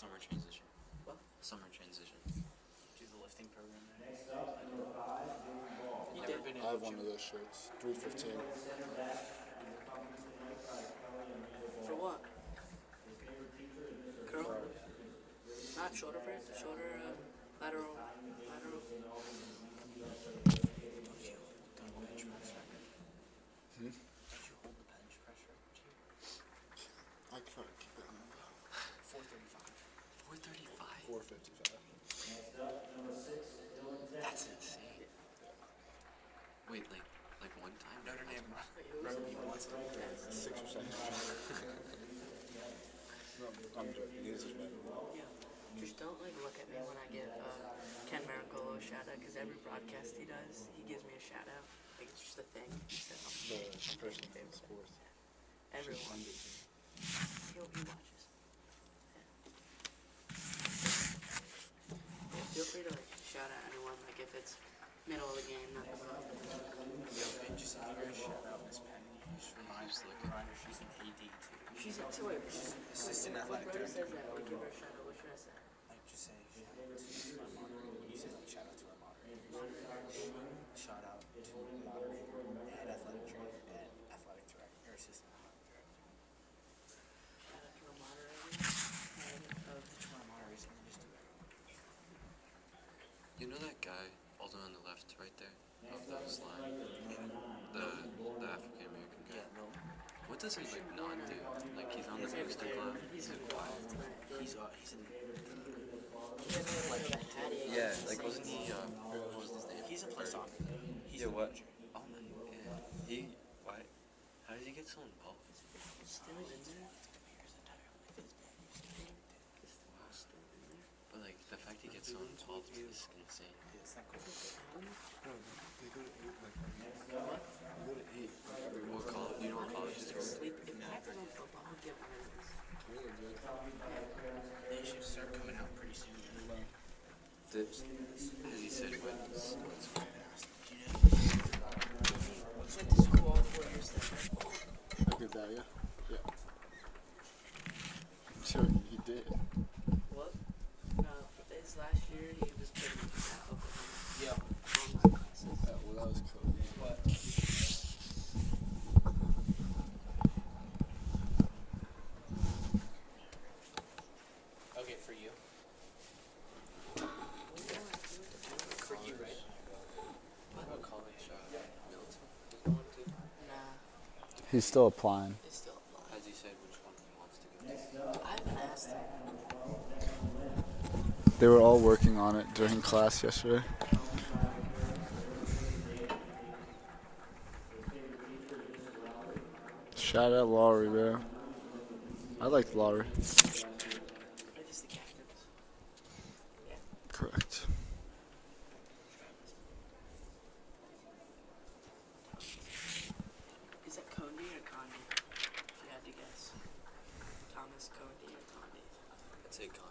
Summer transition. What? Summer transition. Do the lifting program there. You Never did? been in I have a one gym. of those shirts. 315. For what? Curl? Not shoulder press, shoulder, lateral. Don't you hold the bench press record? Hmm? Don't you hold the bench press record, G? I try to keep it in 435. 435. 455. That's insane. Wait, like one time? Notre Dame Wait, rugby once a week. 6 or 7. No, I'm joking. He's just better. Yeah. Just don't look at me when I give Ken Marangolo a shout out, because every broadcast he does, he gives me a shout out. Like, it's just a thing. So, The person from the sports. everyone. She's He watches. Yeah, feel free to shout out anyone, if it's middle of the game, nothing wrong. Yo, Ben, just give her a shout out, Miss Penny. Just reminder she's an AD too. She's she's Assistant athletic brother director. says that, give her a shout out. What should I say? Like, just say shout out to our moderator. You said shout out to our moderator. Shout out to moderator, head athletic trainer, and athletic director, or assistant athletic director. Shout out to our moderator, head of To our moderators, and then just do everyone. You know that guy, all the way on the left, right there, of the slide? The African American guy. Yeah, no. What does he not do? Like he's on the booster club. He's quiet. He's in. Yeah, like wasn't he? What was his name? He's a play soccer. He's Yeah, a what? manager. Oh my. Yeah. Why? How did he get so involved? still in there. But like the fact he gets so involved is insane. Yeah, it's not cool. No, they go to 8 like every month. They go to 8 like every What month. college? You know what college is? Sleep. If practice on football, I'll get one of those. Really good. They should start coming out pretty soon. Has he said when? Do you know? He went to school all 4 years there. I did that, yeah? Yeah. I'm joking, he did. What? His last year, he was pretty at Oklahoma. Yeah. Online classes. Well, that was cool. What? Okay, for you. For you, right? What college? Milton. Nah, He's still applying. it's still applying. Has he said which one he wants to go to? I haven't asked him. They were all working on it during class yesterday. Shout out Laurie, bro. I liked Laurie. I just the captains. Yeah. Correct. Is that Condi or Condi? If you had to guess. Thomas Condi or Condi? I'd say Gandhi.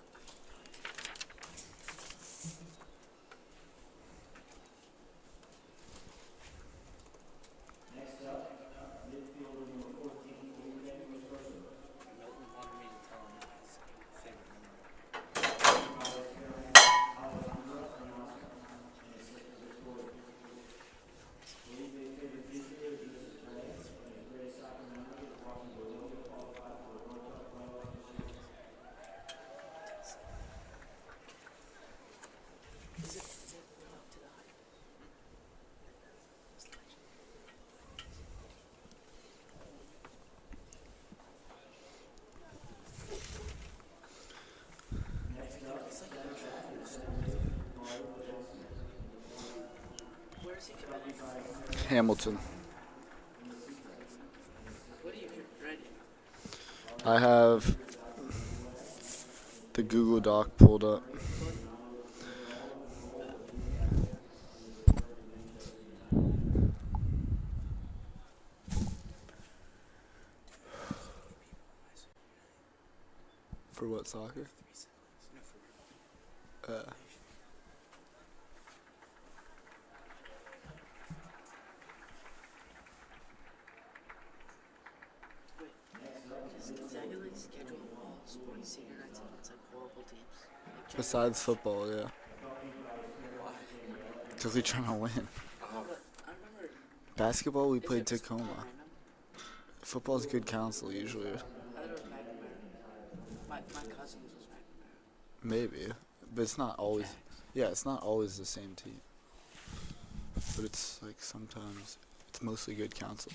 Milton wanted me to tell him his favorite memory. Is it up to the height? Where is he committed from? Hamilton. What are you ready? I have the Google Doc pulled up. For what, soccer? Wait, does Gonzaga schedule all sports senior nights and it's like local teams. Like Besides football, yeah. Why? Because we're trying to win. Oh, But I remember. Basketball, we Is played it just football Tacoma. random? Football's good counsel, usually. I thought it was McNamara. My cousins was McNamara. Maybe. But it's not always. Jags. Yeah, it's not always the same team. But it's like sometimes it's mostly good counsel.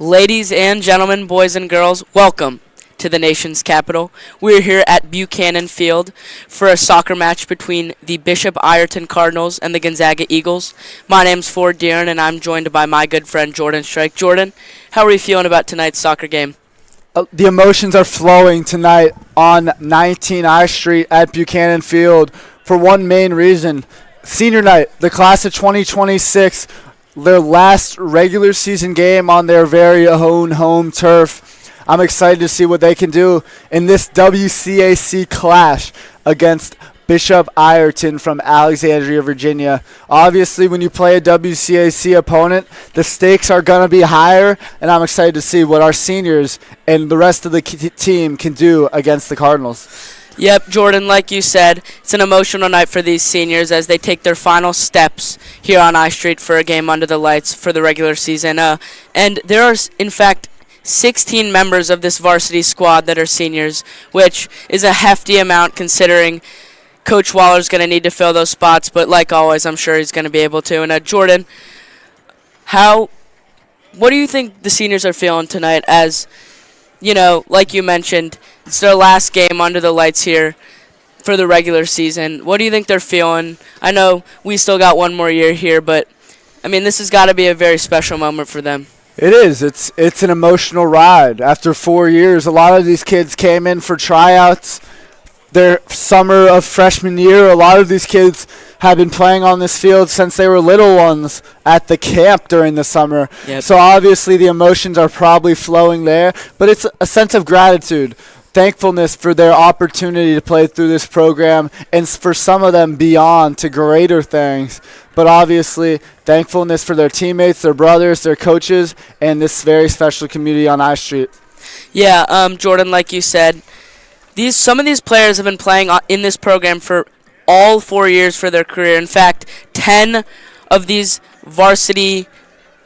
Ladies and gentlemen, boys and girls, welcome to the nation's capital. We're here at Buchanan Field for a soccer match between the Bishop Ireton Cardinals and the Gonzaga Eagles. My name's Ford Deeren, and I'm joined by my good friend Jordan Strike. Jordan, how are you feeling about tonight's soccer game? The emotions are flowing tonight on 19 I Street at Buchanan Field for one main reason. Senior night, the class of 2026, their last regular season game on their very own home turf. I'm excited to see what they can do in this WCAC clash against Bishop Ireton from Alexandria, Virginia. Obviously, when you play a WCAC opponent, the stakes are going to be higher, and I'm excited to see what our seniors and the rest of the team can do against the Cardinals. Yep, Jordan, like you said, it's an emotional night for these seniors as they take their final steps here on I Street for a game under the lights for the regular season. And there are, in fact, 16 members of this varsity squad that are seniors, which is a hefty amount considering Coach Waller's going to need to fill those spots. But like always, I'm sure he's going to be able to. And Jordan, what do you think the seniors are feeling tonight as, you know, like you mentioned, it's their last game under the lights here for the regular season. What do you think they're feeling? I know we still got one more year here, but, I mean, this has got to be a very special moment for them. It is. It's an emotional ride. After 4 years, a lot of these kids came in for tryouts their summer of freshman year. A lot of these kids have been playing on this field since they were little ones at the camp during the summer. Yep. So obviously the emotions are probably flowing there, but it's a sense of gratitude, thankfulness for their opportunity to play through this program, and for some of them beyond to greater things. But obviously thankfulness for their teammates, their brothers, their coaches, and this very special community on I Street. Yeah, Jordan, like you said, some of these players have been playing in this program for all 4 years for their career. In fact, 10 of these varsity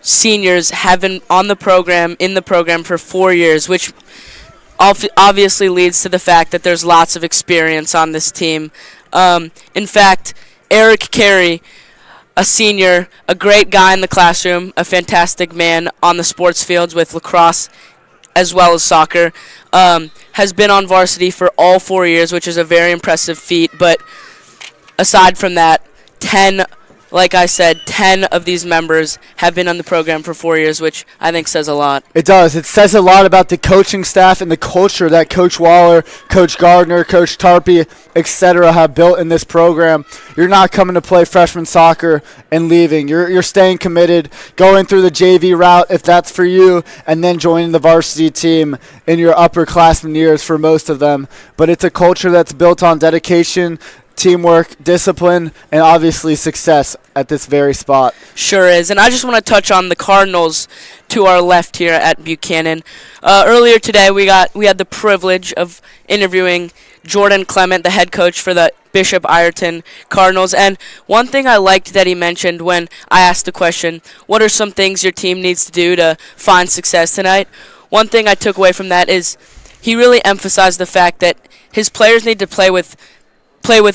seniors have been in the program for 4 years, which obviously leads to the fact that there's lots of experience on this team. In fact, Eric Carey, a senior, a great guy in the classroom, a fantastic man on the sports fields with lacrosse as well as soccer, has been on varsity for all 4 years, which is a very impressive feat. But aside from that, 10 of these members have been on the program for 4 years, which I think says a lot. It does. It says a lot about the coaching staff and the culture that Coach Waller, Coach Gardner, Coach Tarpey, etc. have built in this program. You're not coming to play freshman soccer and leaving. You're staying committed, going through the JV route if that's for you, and then joining the varsity team in your upperclassmen years for most of them. But it's a culture that's built on dedication, teamwork, discipline, and obviously success at this very spot. Sure is. And I just want to touch on the Cardinals to our left here at Buchanan. Earlier today, we had the privilege of interviewing Jordan Clement, the head coach for the Bishop Ireton Cardinals. And one thing I liked that he mentioned when I asked the question, what are some things your team needs to do to find success tonight? One thing I took away from that is he really emphasized the fact that his players need to play with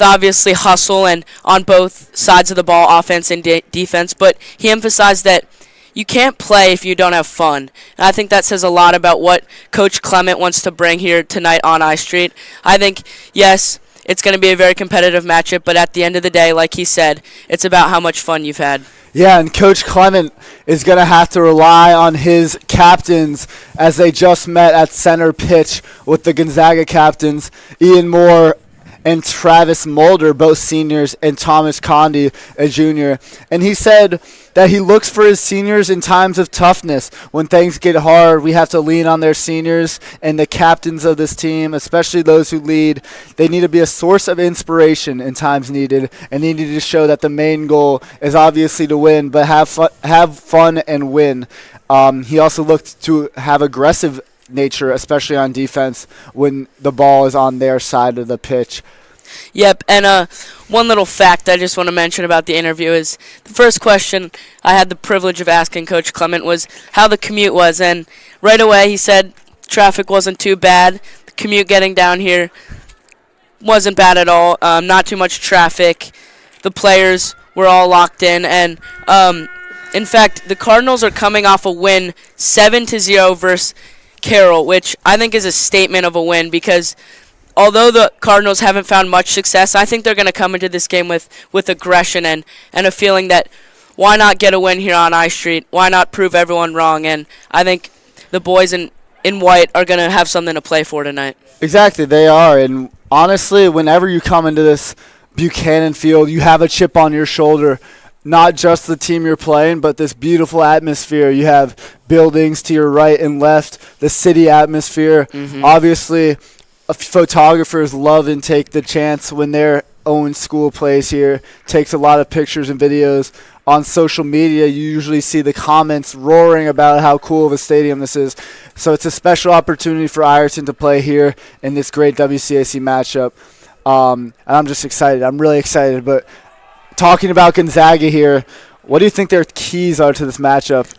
obviously hustle and on both sides of the ball, offense and defense, but he emphasized that you can't play if you don't have fun. And I think that says a lot about what Coach Clement wants to bring here tonight on I Street. I think, yes, it's going to be a very competitive matchup, but at the end of the day, like he said, it's about how much fun you've had. Yeah, and Coach Clement is going to have to rely on his captains as they just met at center pitch with the Gonzaga captains, Ian Moore and Travis Mulder, both seniors, and Thomas Condi, a junior. And he said that he looks for his seniors in times of toughness. When things get hard, we have to lean on their seniors, and the captains of this team, especially those who lead, they need to be a source of inspiration in times needed, and they need to show that the main goal is obviously to win, but have fun and win. He also looked to have aggressive nature, especially on defense when the ball is on their side of the pitch. Yep, and one little fact I just want to mention about the interview is the first question I had the privilege of asking Coach Clement was how the commute was, and right away he said traffic wasn't too bad. The commute getting down here wasn't bad at all, not too much traffic. The players were all locked in, and In fact, the Cardinals are coming off a win 7-0 versus Carroll, which I think is a statement of a win because although the Cardinals haven't found much success, I think they're going to come into this game with aggression and a feeling that why not get a win here on I Street? Why not prove everyone wrong? And I think the boys in white are going to have something to play for tonight. Exactly, they are. And honestly, whenever you come into this Buchanan Field, you have a chip on your shoulder. Not just the team you're playing, but this beautiful atmosphere. You have buildings to your right and left, the city atmosphere. Mm-hmm. Obviously, photographers love and take the chance when their own school plays here. Takes a lot of pictures and videos. On social media, you usually see the comments roaring about how cool of a stadium this is. So it's a special opportunity for Ireton to play here in this great WCAC matchup. And I'm just excited. I'm really excited. But talking about Gonzaga here, what do you think their keys are to this matchup?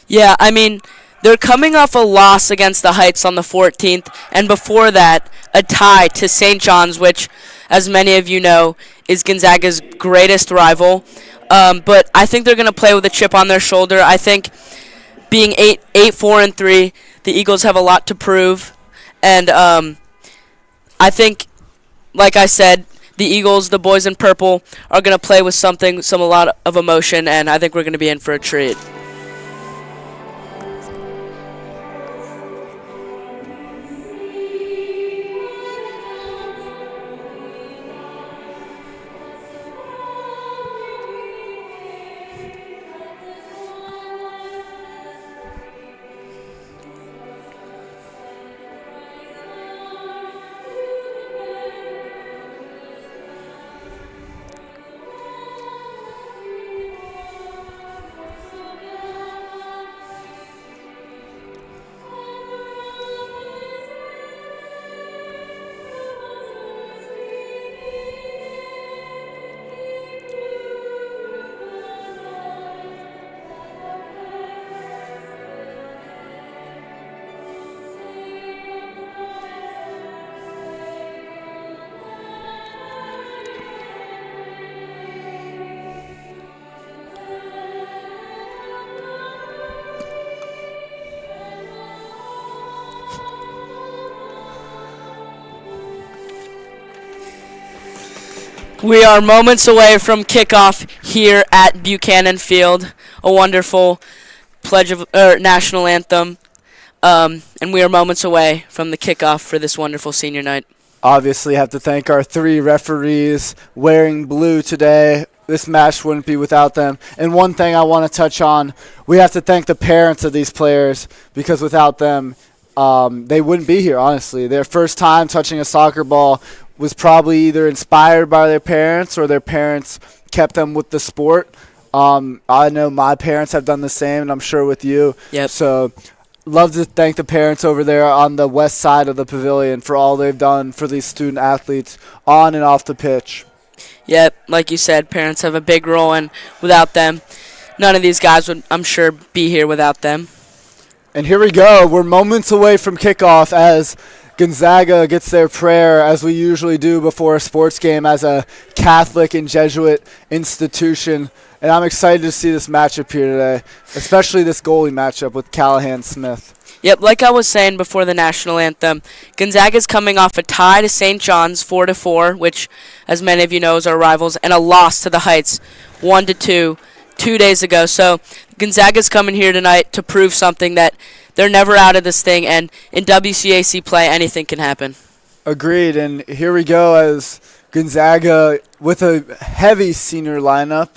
Yeah, I mean, they're coming off a loss against the Heights on the 14th, and before that, a tie to St. John's, which, as many of you know, is Gonzaga's greatest rival. But I think they're going to play with a chip on their shoulder. I think being 8-4-3, the Eagles have a lot to prove. And I think, like I said, the Eagles, the boys in purple, are going to play with a lot of emotion, and I think we're going to be in for a treat. We are moments away from kickoff here at Buchanan Field, a wonderful national anthem, and we are moments away from the kickoff for this wonderful senior night. Obviously, have to thank our 3 referees wearing blue today. This match wouldn't be without them. And one thing I want to touch on, we have to thank the parents of these players because without them, they wouldn't be here, honestly. Their first time touching a soccer ball was probably either inspired by their parents or their parents kept them with the sport. I know my parents have done the same, and I'm sure with you. Yep. So love to thank the parents over there on the west side of the pavilion for all they've done for these student athletes on and off the pitch. Yep, like you said, parents have a big role, and without them, none of these guys would, I'm sure, be here without them. And here we go. We're moments away from kickoff as Gonzaga gets their prayer, as we usually do before a sports game as a Catholic and Jesuit institution. And I'm excited to see this matchup here today, especially this goalie matchup with Callahan-Smith. Yep, like I was saying before the national anthem, Gonzaga's coming off a tie to St. John's 4-4, which, as many of you know, is our rivals, and a loss to the Heights 1-2 2 days ago. So Gonzaga's coming here tonight to prove something, that they're never out of this thing, and in WCAC play, anything can happen. Agreed, and here we go as Gonzaga, with a heavy senior lineup,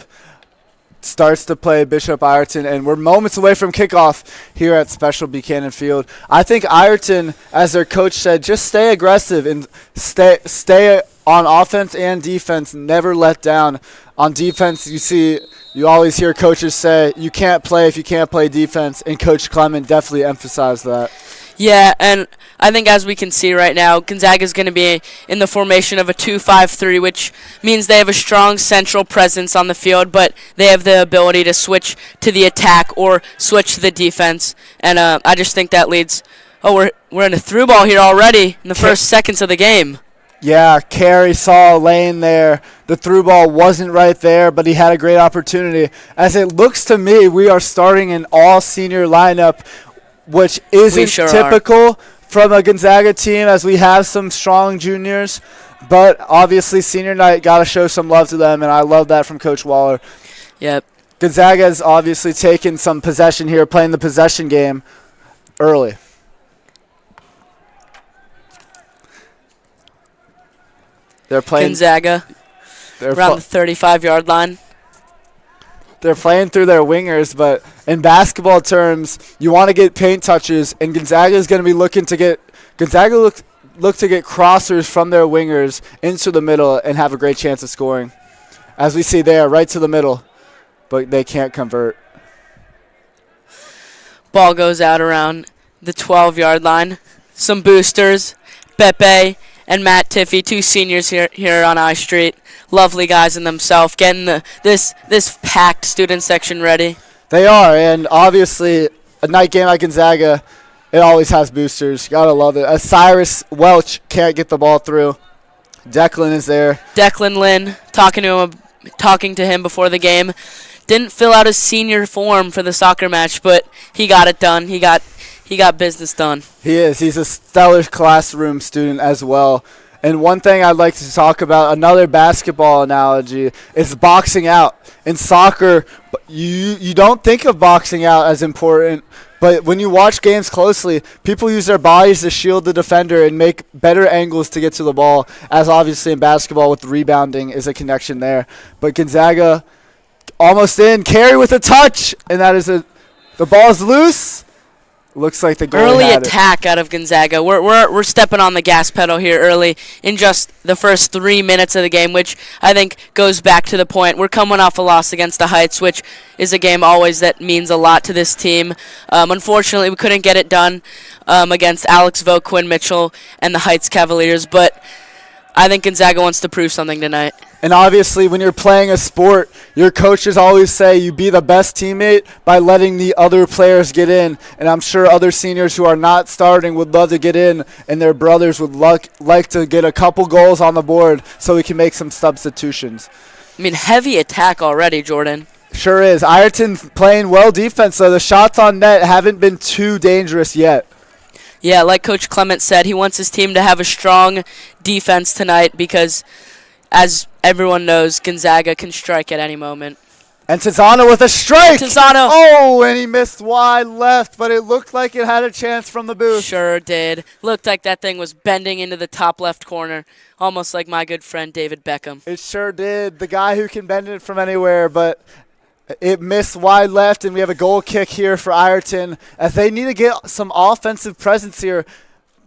starts to play Bishop Ireton, and we're moments away from kickoff here at Special Buchanan Field. I think Ireton, as their coach said, just stay aggressive and stay on offense and defense, never let down. On defense, you always hear coaches say, you can't play if you can't play defense, and Coach Clement definitely emphasized that. Yeah, and I think as we can see right now, Gonzaga is going to be in the formation of a 2-5-3, which means they have a strong central presence on the field, but they have the ability to switch to the attack or switch to the defense. And I just think that leads. Oh, we're in a through ball here already in the first seconds of the game. Yeah, Carey saw a lane there. The through ball wasn't right there, but he had a great opportunity. As it looks to me, we are starting an all-senior lineup, which isn't sure typical from a Gonzaga team, as we have some strong juniors. But obviously, senior night, got to show some love to them, and I love that from Coach Waller. Yep. Gonzaga has obviously taken some possession here, playing the possession game early. They're playing Gonzaga around the 35-yard line. They're playing through their wingers, but in basketball terms, you want to get paint touches, and Gonzaga is going to be looking to get look to get crossers from their wingers into the middle and have a great chance of scoring. As we see there, right to the middle, but they can't convert. Ball goes out around the 12-yard line. Some boosters, Pepe and Matt Tiffy, two seniors here on I Street. Lovely guys in themselves, getting this packed student section ready. They are, and obviously a night game at Gonzaga, it always has boosters. Gotta love it. Cyrus Welch can't get the ball through. Declan is there. Declan Lynn talking to him before the game. Didn't fill out his senior form for the soccer match, but he got it done. He got business done. He is. He's a stellar classroom student as well. And one thing I'd like to talk about, another basketball analogy, is boxing out. In soccer, you don't think of boxing out as important, but when you watch games closely, people use their bodies to shield the defender and make better angles to get to the ball, as obviously in basketball with rebounding is a connection there. But Gonzaga almost in. Carey with a touch, and that is the ball's loose. Looks like the goalie early had attack out of Gonzaga. We're stepping on the gas pedal here early in just the first 3 minutes of the game, which I think goes back to the point. We're coming off a loss against the Heights, which is a game always that means a lot to this team. Unfortunately, we couldn't get it done against Alex Vogt, Quinn Mitchell, and the Heights Cavaliers, but I think Gonzaga wants to prove something tonight. And obviously, when you're playing a sport, your coaches always say you be the best teammate by letting the other players get in. And I'm sure other seniors who are not starting would love to get in, and their brothers would like to get a couple goals on the board so we can make some substitutions. I mean, heavy attack already, Jordan. Sure is. Ireton playing well defense, so the shots on net haven't been too dangerous yet. Yeah, like Coach Clement said, he wants his team to have a strong defense tonight because, as everyone knows, Gonzaga can strike at any moment. And Tizano with a strike! Tizano! Oh, and he missed wide left, but it looked like it had a chance from the booth. Sure did. Looked like that thing was bending into the top left corner, almost like my good friend David Beckham. It sure did. The guy who can bend it from anywhere, but it missed wide left, and we have a goal kick here for Ireton as they need to get some offensive presence here.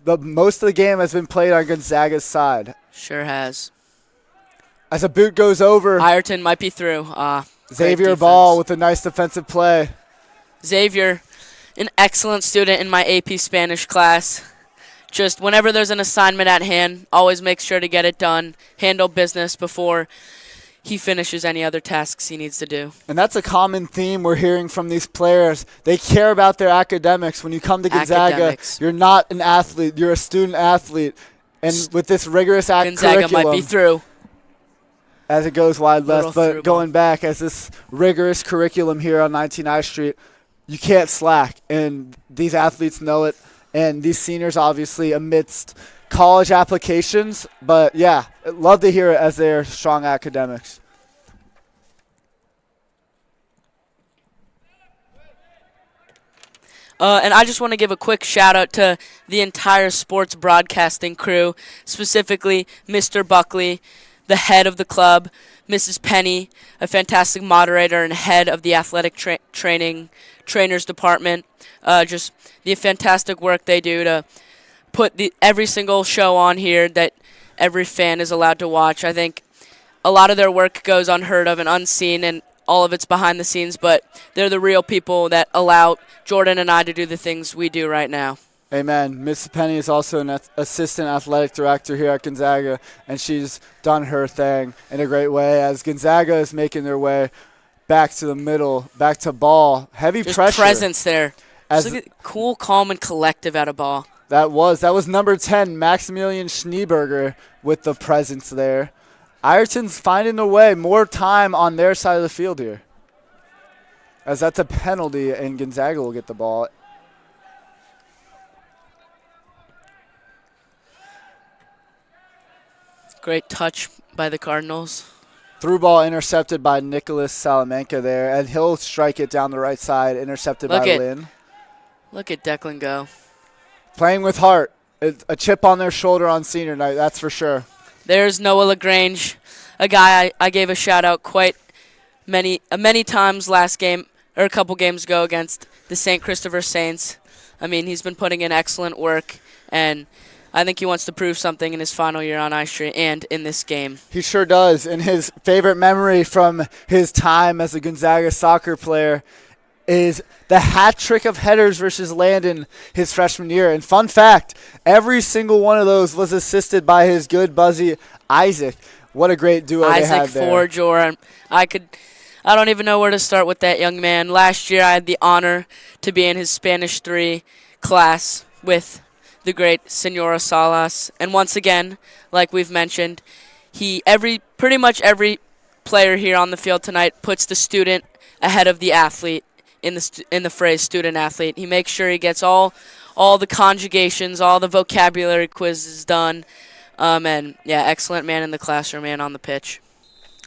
Most of the game has been played on Gonzaga's side. Sure has. As a boot goes over, Ireton might be through. Xavier Ball with a nice defensive play. Xavier, an excellent student in my AP Spanish class. Just whenever there's an assignment at hand, always make sure to get it done, handle business before he finishes any other tasks he needs to do. And that's a common theme we're hearing from these players. They care about their academics. When you come to Gonzaga, you're not an athlete. You're a student athlete. And with this rigorous Gonzaga curriculum, might be through. As it goes wide left, but through going back as this rigorous curriculum here on 19 I Street, you can't slack. And these athletes know it. And these seniors, obviously, amidst college applications. But, yeah, love to hear it as they're strong academics. And I just want to give a quick shout-out to the entire sports broadcasting crew, specifically Mr. Buckley, the head of the club, Mrs. Penny, a fantastic moderator and head of the athletic trainers department. Just the fantastic work they do to put every single show on here that every fan is allowed to watch. I think a lot of their work goes unheard of and unseen, and all of it's behind the scenes, but they're the real people that allow Jordan and I to do the things we do right now. Amen. Miss Penny is also an assistant athletic director here at Gonzaga, and she's done her thing in a great way as Gonzaga is making their way back to the middle, back to ball. Heavy Just pressure. presence there. Just look at cool, calm, and collective at a ball. That was number 10, Maximilian Schneeberger, with the presence there. Ireton's finding a way, more time on their side of the field here, as that's a penalty, and Gonzaga will get the ball. Great touch by the Cardinals. Through ball intercepted by Nicholas Salamanca there, and he'll strike it down the right side, intercepted by Lynn. Look at Declan go. Playing with heart. A chip on their shoulder on senior night, that's for sure. There's Noah LaGrange, a guy I gave a shout-out quite many times last game, or a couple games ago against the St. Christopher Saints. I mean, he's been putting in excellent work, and I think he wants to prove something in his final year on Ice Street and in this game. He sure does. And his favorite memory from his time as a Gonzaga soccer player is the hat trick of headers versus Landon his freshman year. And fun fact, every single one of those was assisted by his good buddy Isaac. What a great duo they had there. Isaac Forjor. I don't even know where to start with that young man. Last year I had the honor to be in his Spanish 3 class with the great Senora Salas. And once again, like we've mentioned, pretty much every player here on the field tonight puts the student ahead of the athlete in the phrase student athlete. He makes sure he gets all the conjugations, all the vocabulary quizzes done. And yeah, excellent man in the classroom and on the pitch.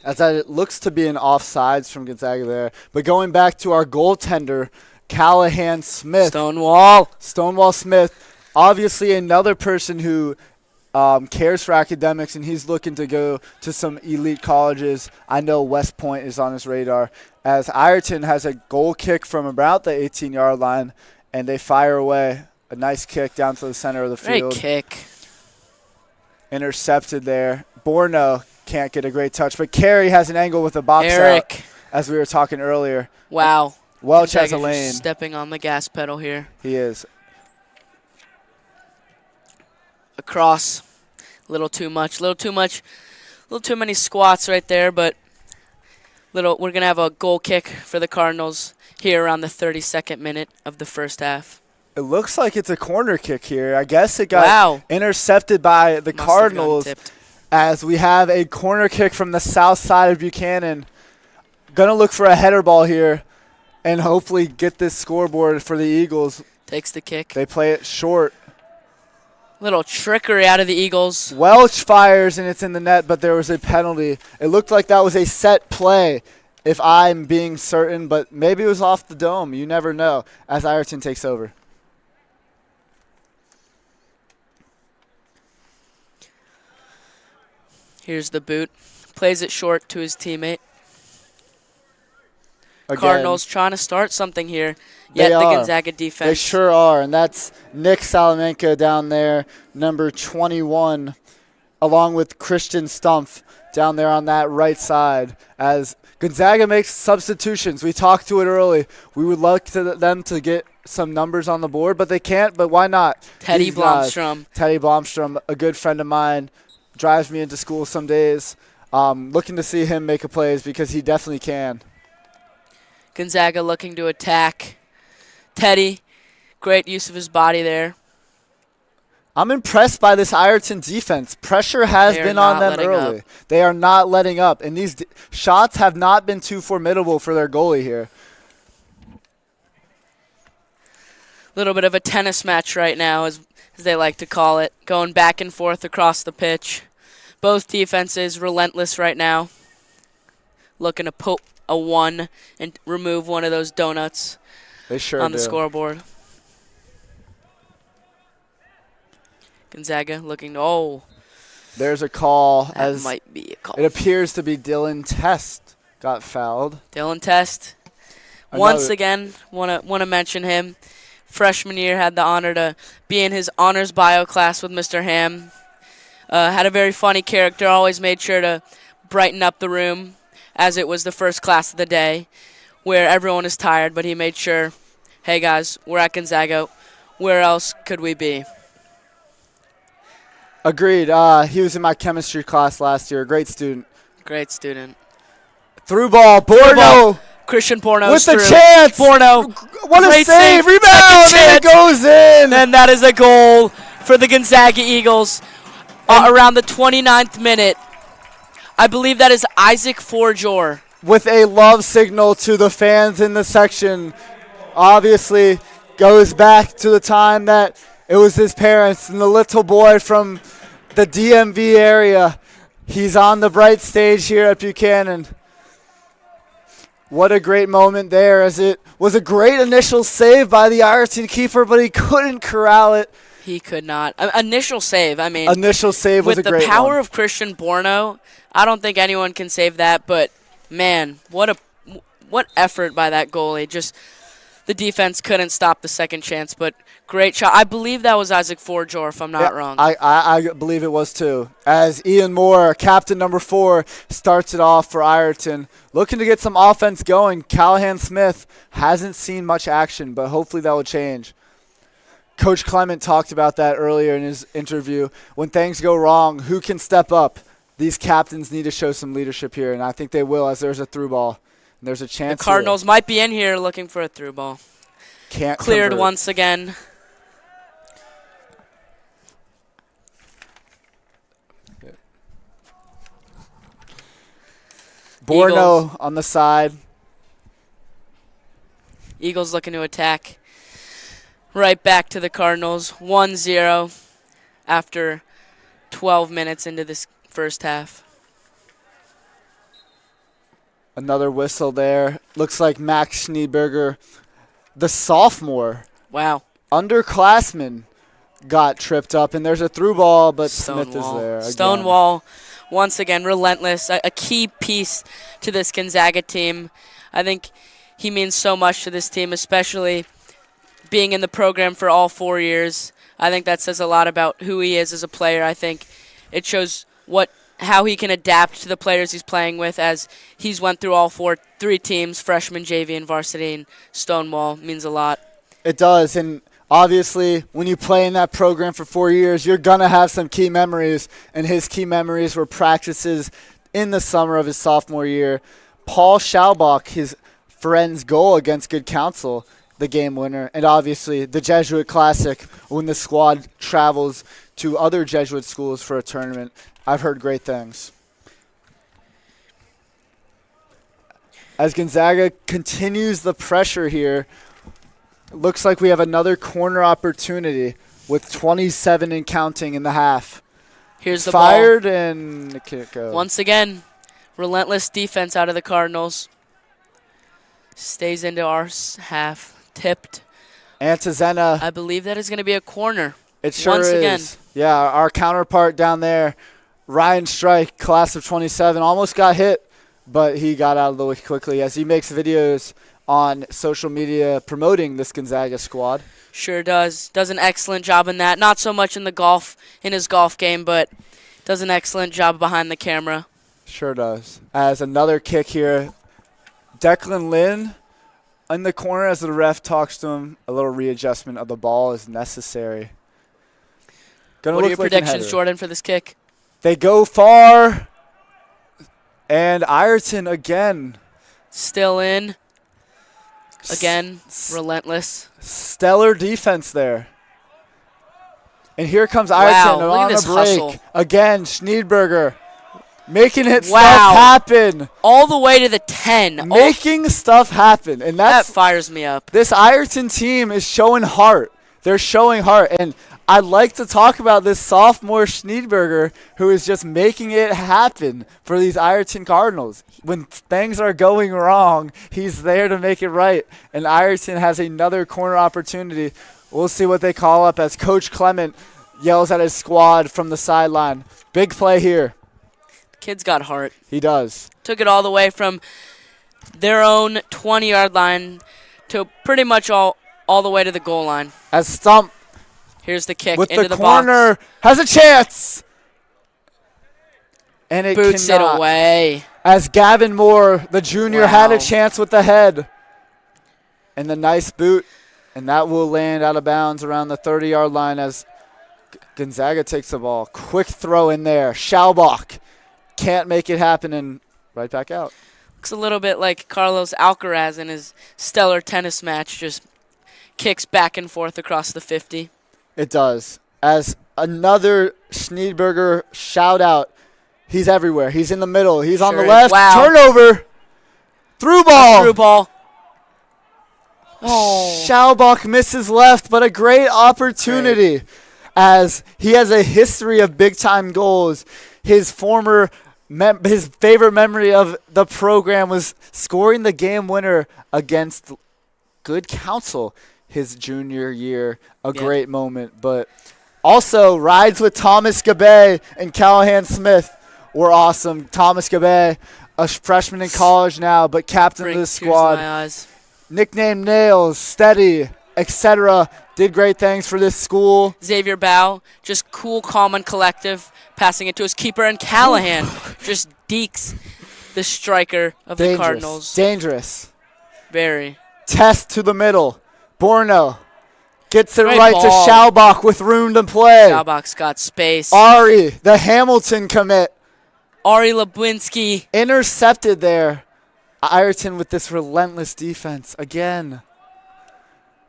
As it looks to be an offsides from Gonzaga there. But going back to our goaltender, Callahan Smith. Stonewall Smith. Obviously another person who cares for academics, and he's looking to go to some elite colleges. I know West Point is on his radar, as Ireton has a goal kick from about the 18-yard line, and they fire away a nice kick down to the center of the field. Great kick. Intercepted there. Borno can't get a great touch, but Carey has an angle with a box out, as we were talking earlier. Wow. Welch has a lane. Stepping on the gas pedal here. He is. Across, a little too many squats right there, but we're going to have a goal kick for the Cardinals here around the 32nd minute of the first half. It looks like it's a corner kick here. I guess it got intercepted by the Cardinals, as we have a corner kick from the south side of Buchanan. Going to look for a header ball here and hopefully get this scoreboard for the Eagles. Takes the kick. They play it short. Little trickery out of the Eagles. Welch fires, and it's in the net, but there was a penalty. It looked like that was a set play, if I'm being certain, but maybe it was off the dome. You never know, as Ireton takes over. Here's the boot. Plays it short to his teammate. Again, Cardinals trying to start something here. Yet the Gonzaga defense. They sure are, and that's Nick Salamanca down there, number 21, along with Christian Stumpf down there on that right side. As Gonzaga makes substitutions, we talked to it early. We would like them to get some numbers on the board, but they can't. But why not? Teddy Blomstrom, a good friend of mine, drives me into school some days. Looking to see him make a plays because he definitely can. Gonzaga looking to attack. Teddy, great use of his body there. I'm impressed by this Ireton defense. Pressure has been on them early. They are not letting up, and these shots have not been too formidable for their goalie here. Little bit of a tennis match right now, as they like to call it, going back and forth across the pitch. Both defenses relentless right now, looking to put a 1 and remove one of those donuts on the scoreboard. Gonzaga looking to, there's a call. That might be a call. It appears to be Dylan Test got fouled. Dylan Test. Once again, want to mention him. Freshman year, had the honor to be in his honors bio class with Mr. Ham. Had a very funny character, always made sure to brighten up the room, as it was the first class of the day where everyone is tired, but he made sure, hey guys, we're at Gonzaga. Where else could we be? Agreed. He was in my chemistry class last year. Great student. Great student. Through ball. Borno Christian Porno with the through. chance. Porno. What a Great save. save. Rebound. Second And it chance. goes in. And that is a goal for the Gonzaga Eagles around the 29th minute. I believe that is Isaac Forjor. With a love signal to the fans in the section. Obviously goes back to the time that it was his parents and the little boy from the DMV area. He's on the bright stage here at Buchanan. What a great moment there, as it was a great initial save by the Ireton keeper, but he couldn't corral it. He could not. Initial save, I mean. Initial save was a with great the power one. of Christian Porno, I don't think anyone can save that, but man, what effort by that goalie. Just the defense couldn't stop the second chance, but great shot. I believe that was Isaac Forjor, if I'm not wrong. I believe it was too. As Ian Moore, captain number 4, starts it off for Ireton. Looking to get some offense going. Callahan Smith hasn't seen much action, but hopefully that will change. Coach Clement talked about that earlier in his interview. When things go wrong, who can step up? These captains need to show some leadership here, and I think they will, as there's a through ball. And there's a chance The Cardinals might be in here looking for a through ball. Can't Cleared convert. once again. Borno Eagles. on the side. Eagles looking to attack. Right back to the Cardinals. 1-0 after 12 minutes into this first half. Another whistle there. Looks like Max Schneeberger, the sophomore, Wow. underclassman, got tripped up. And there's a through ball, but Smith is Stonewall. there again. Stonewall, once again, relentless. A key piece to this Gonzaga team. I think he means so much to this team, especially being in the program for all 4 years. I think that says a lot about who he is as a player. I think it shows how he can adapt to the players he's playing with, as he's went through all three teams, freshman, JV, and varsity, and Stonewall means a lot. It does, and obviously when you play in that program for 4 years, you're going to have some key memories, and his key memories were practices in the summer of his sophomore year. Paul Schaubach, his friend's goal against Good Counsel, the game winner, and obviously the Jesuit Classic when the squad travels to other Jesuit schools for a tournament. I've heard great things. As Gonzaga continues the pressure here, it looks like we have another corner opportunity with 27 and counting in the half. Here's the Fired and it can't go. Once again, relentless defense out of the Cardinals. Stays into our half. Tipped. Antezena. I believe that is going to be a corner. It sure once is. again. Yeah, our counterpart down there, Ryan Strike, class of 27, almost got hit, but he got out of the way quickly as he makes videos on social media promoting this Gonzaga squad. Sure does. Does an excellent job in that. Not so much in his golf game, but does an excellent job behind the camera. Sure does. As another kick here, Declan Lynn in the corner as the ref talks to him. A little readjustment of the ball is necessary. What are your predictions, Jordan, for this kick? They go far. And Ireton again. Still in. Again, relentless. Stellar defense there. And here comes Ireton Wow, look at on this a break. hustle. Again, Schneeberger making it Wow. stuff happen. All the way to the 10. Making stuff happen. And That that's fires me up. this Ireton team is showing heart. They're showing heart. And I'd like to talk about this sophomore Schneeberger who is just making it happen for these Ireton Cardinals. When things are going wrong, he's there to make it right. And Ireton has another corner opportunity. We'll see what they call up as Coach Clement yells at his squad from the sideline. Big play here. Kid's got heart. He does. Took it all the way from their own 20-yard line to pretty much all the way to the goal line. As Stump Here's the kick with into the the corner box. has a chance. And it Boots cannot. it away. As Gavin Moore, the junior, Wow. had a chance with the head. And the nice boot. And that will land out of bounds around the 30-yard line as Gonzaga takes the ball. Quick throw in there. Schaubach can't make it happen and right back out. Looks a little bit like Carlos Alcaraz in his stellar tennis match, just kicks back and forth across the 50. It does. As another Schneeberger shout out, he's everywhere. He's in the middle. He's on the Sure is. left. Wow. Turnover. Through ball. Through ball. Oh. Schaubach misses left, but a great opportunity as he has a history of big-time goals. His his favorite memory of the program was scoring the game winner against Good Counsel his junior year. A great moment, but also rides with Thomas Gabay and Callahan Smith were awesome. Thomas Gabay, a freshman in college now, but captain of the Brings tears to squad. my eyes. Nickname Nails, Steady, etc. Did great things for this school. Xavier Bow, just cool, calm, and collective, passing it to his keeper, and Callahan just dekes the striker of the Cardinals. Dangerous. Very. Test to the middle. Borno gets it Great right ball. to Schaubach with room to play. Schaubach's got space. Ari, the Hamilton commit, Ari Labwinski. intercepted there. Ireton with this relentless defense again.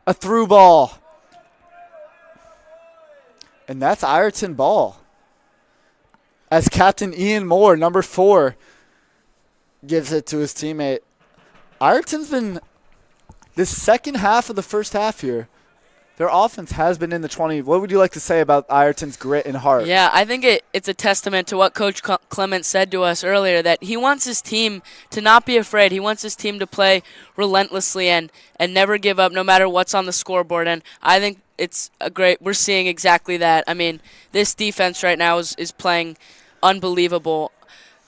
A through ball. And that's Ireton ball. As Captain Ian Moore, number 4, gives it to his teammate. Ireton's been this second half of the first half here. Their offense has been in the 20. What would you like to say about Ireton's grit and heart? Yeah, I think it's a testament to what Coach Clement said to us earlier, that he wants his team to not be afraid. He wants his team to play relentlessly and never give up no matter what's on the scoreboard. And I think it's we're seeing exactly that. I mean, this defense right now is playing unbelievable.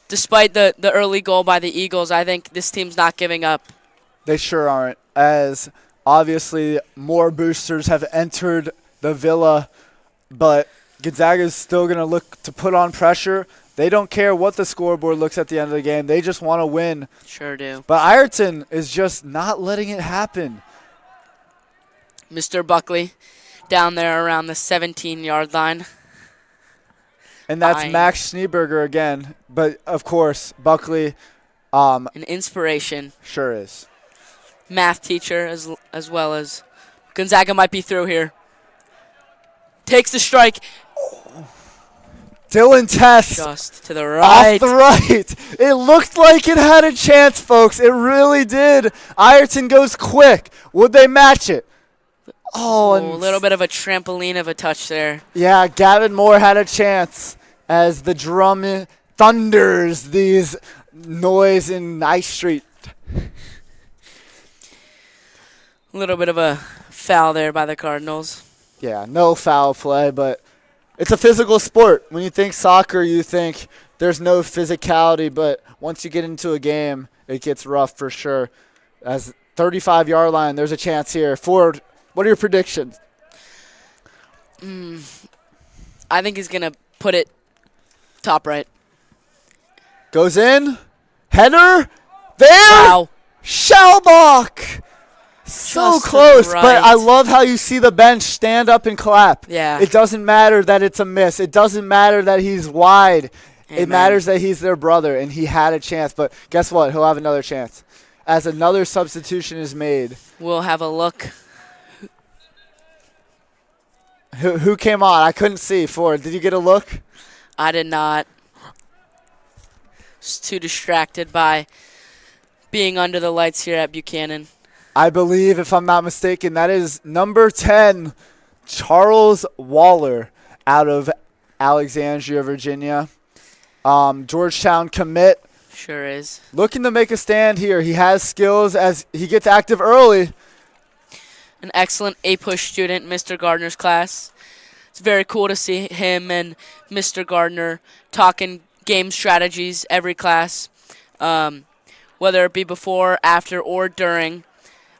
Despite the early goal by the Eagles, I think this team's not giving up. They sure aren't. As obviously more boosters have entered the Villa, but Gonzaga is still going to look to put on pressure. They don't care what the scoreboard looks at the end of the game. They just want to win. Sure do. But Ireton is just not letting it happen. Mr. Buckley down there around the 17-yard line. And that's Fine. Max Schneeberger again. But, of course, Buckley An inspiration. sure is. Math teacher as well as Gonzaga might be through here. Takes the strike Dylan Tess just to the right. off the right. It looked like it had a chance, folks. It really did. Ireton goes quick. Would they match it? Oh, A and little bit of a trampoline of a touch there. yeah, Gavin Moore had a chance as the drum thunders these noise in Nice Street. A little bit of a foul there by the Cardinals. Yeah, no foul play, but it's a physical sport. When you think soccer, you think there's no physicality, but once you get into a game, it gets rough for sure. As 35-yard line, there's a chance here. Ford, what are your predictions? I think he's going to put it top right. Goes in. Header. There. Wow. Schaubach. So Just to the close, right. but I love how you see the bench stand up and clap. Yeah. It doesn't matter that it's a miss. It doesn't matter that he's wide. It Amen. matters that he's their brother, and he had a chance. But guess what? He'll have another chance. As another substitution is made. We'll have a look. Who came on? I couldn't see. Ford, did you get a look? I did not. Was too distracted by being under the lights here at Buchanan. I believe, if I'm not mistaken, that is number 10, Charles Waller, out of Alexandria, Virginia. Georgetown commit. Sure is. Looking to make a stand here. He has skills as he gets active early. An excellent A-push student, Mr. Gardner's class. It's very cool to see him and Mr. Gardner talking game strategies every class, whether it be before, after, or during.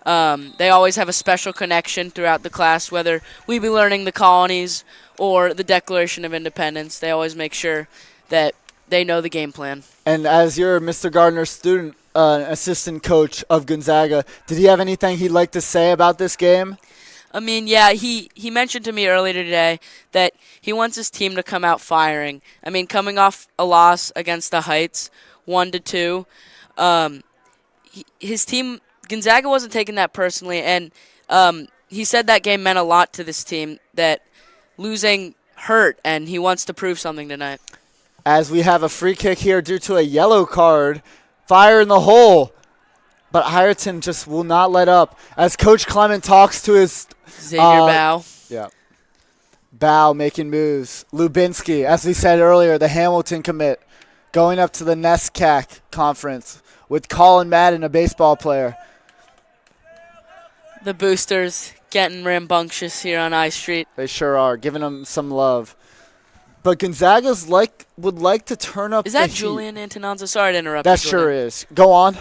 They always have a special connection throughout the class, whether we be learning the colonies or the Declaration of Independence. They always make sure that they know the game plan. And as your Mr. Gardner student, assistant coach of Gonzaga, did he have anything he'd like to say about this game? I mean, yeah, he mentioned to me earlier today that he wants his team to come out firing. I mean, coming off a loss against the Heights, 1-2, his team, Gonzaga wasn't taking that personally, and he said that game meant a lot to this team, that losing hurt, and he wants to prove something tonight. As we have a free kick here due to a yellow card. Fire in the hole. But Ireton just will not let up. As Coach Clement talks to his Xavier Bow. Yeah. Bow making moves. Lubinsky, as we said earlier, the Hamilton commit, going up to the NESCAC conference with Colin Madden, a baseball player. The boosters getting rambunctious here on I Street. They sure are, giving them some love. But Gonzaga's would like to turn up Is that the Julian heat. Antonanza? Sorry to interrupt. That you, sure Julian. is. Go on.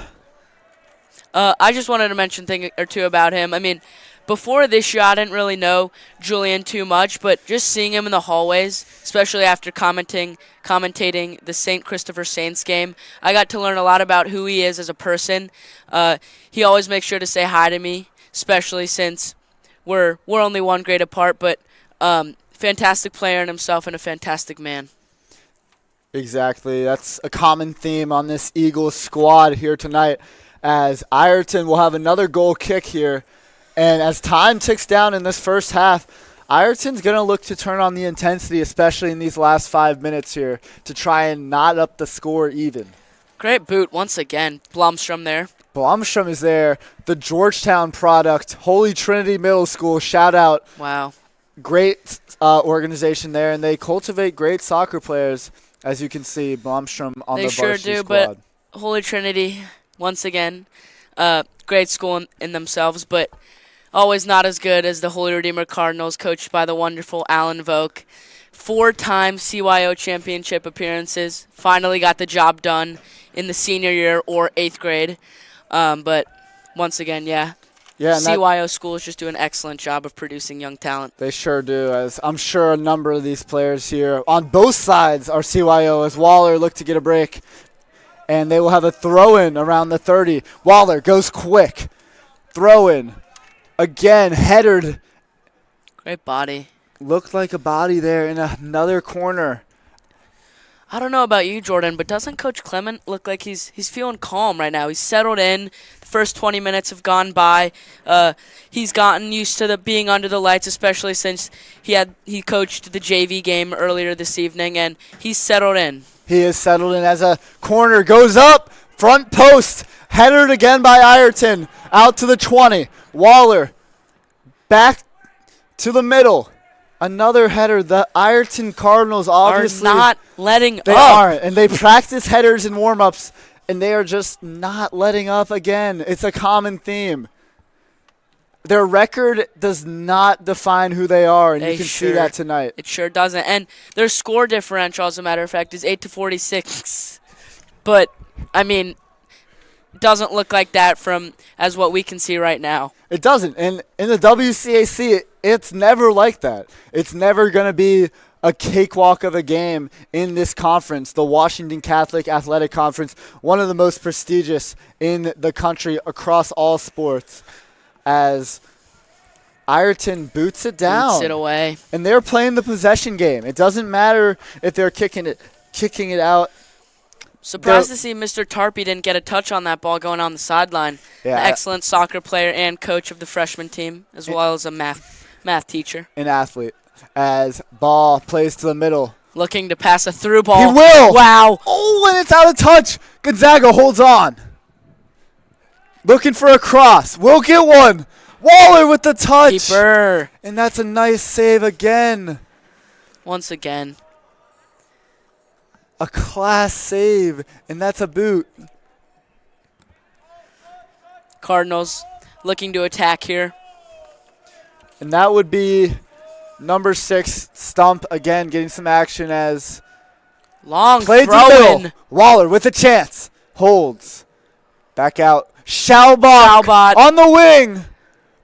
I just wanted to mention a thing or two about him. I mean, before this year, I didn't really know Julian too much, but just seeing him in the hallways, especially after commentating the St. Christopher Saints game, I got to learn a lot about who he is as a person. He always makes sure to say hi to me, especially since we're only one grade apart, but fantastic player in himself and a fantastic man. Exactly. That's a common theme on this Eagles squad here tonight, as Ireton will have another goal kick here. And as time ticks down in this first half, Ireton's going to look to turn on the intensity, especially in these last 5 minutes here, to try and knot up the score even. Great boot once again. Blomstrom there. Blomstrom is there. The Georgetown product, Holy Trinity Middle School, shout out. Wow. Great organization there, and they cultivate great soccer players, as you can see. Blomstrom on the varsity They sure do, squad. but Holy Trinity, once again, great school in themselves, but always not as good as the Holy Redeemer Cardinals, coached by the wonderful Alan Vogt. 4-time CYO championship appearances. Finally got the job done in the senior year or 8th grade. But once again, yeah, CYO schools just do an excellent job of producing young talent. They sure do, as I'm sure a number of these players here on both sides are CYO, as Waller look to get a break. And they will have a throw-in around the 30. Waller goes quick. Throw-in. Again, headered. Great body. Looked like a body there in another corner. I don't know about you, Jordan, but doesn't Coach Clement look like he's feeling calm right now? He's settled in. The first 20 minutes have gone by. He's gotten used to being under the lights, especially since he coached the JV game earlier this evening, and he's settled in. He is settled in as a corner goes up. Front post. Headed again by Ireton. Out to the 20. Waller. Back to the middle. Another header. The Ireton Cardinals obviously are not letting They up. aren't. And they practice headers in warm-ups, and they are just not letting up again. It's a common theme. Their record does not define who they are, and you can see that tonight. It sure doesn't. And their score differential, as a matter of fact, is 8-46. But, I mean, doesn't look like that as what we can see right now. It doesn't. And in the WCAC, it's never like that. It's never going to be a cakewalk of a game in this conference, the Washington Catholic Athletic Conference, one of the most prestigious in the country across all sports, as Ireton boots it down. Boots it away. And they're playing the possession game. It doesn't matter if they're kicking it out. Surprised to see Mr. Tarpey didn't get a touch on that ball going on the sideline. Yeah. An excellent soccer player and coach of the freshman team, as well as a math teacher. An athlete. As ball plays to the middle. Looking to pass a through ball. He will. Wow. Oh, and it's out of touch. Gonzaga holds on. Looking for a cross. We'll get one. Waller with the touch. Keeper. And that's a nice save again. Once again. A class save. And that's a boot. Cardinals looking to attack here. And that would be number 6, Stump, again getting some action as Long played throw to in. middle. Waller with a chance. Holds. Back out. Schaubach on the wing.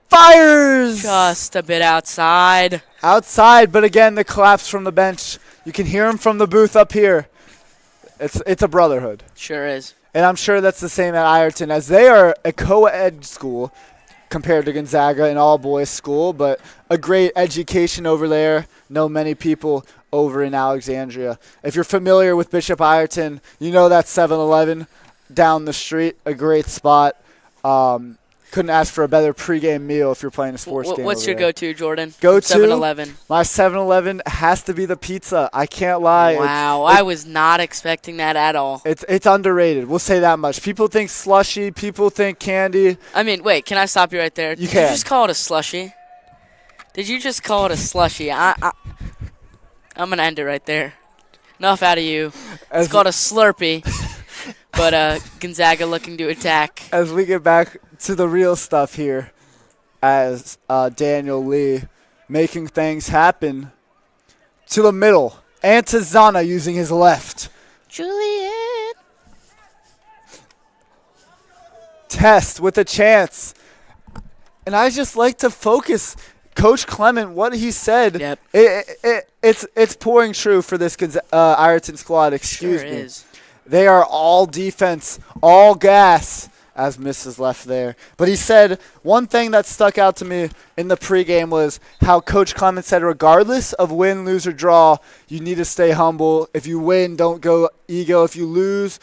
Fires. Just a bit outside. Outside, but again, the collapse from the bench. You can hear him from the booth up here. It's a brotherhood. Sure is. And I'm sure that's the same at Ireton, as they are a co-ed school compared to Gonzaga, an all-boys school, but a great education over there. Know many people over in Alexandria. If you're familiar with Bishop Ireton, you know that 7-Eleven down the street, a great spot. Couldn't ask for a better pregame meal if you're playing a sports game. What's over your there. go-to, Jordan? Go-to? 7-Eleven. My 7-Eleven has to be the pizza. I can't lie. Wow, I was not expecting that at all. It's underrated. We'll say that much. People think slushy. People think candy. I mean, wait, can I stop you right there? Did can. you just call it a slushy? Did you just call it a slushy? I'm going to end it right there. Enough out of you. It's called a Slurpee. But Gonzaga looking to attack. As we get back to the real stuff here, as Daniel Lee making things happen to the middle. Antizana using his left. Juliet. Test with a chance. And I just like to focus Coach Clement, what he said. Yep. It's pouring true for this Ireton squad. Excuse Sure me. is. They are all defense, all gas, as Mrs. left there. But he said one thing that stuck out to me in the pregame was how Coach Clement said, regardless of win, lose, or draw, you need to stay humble. If you win, don't go ego. If you lose,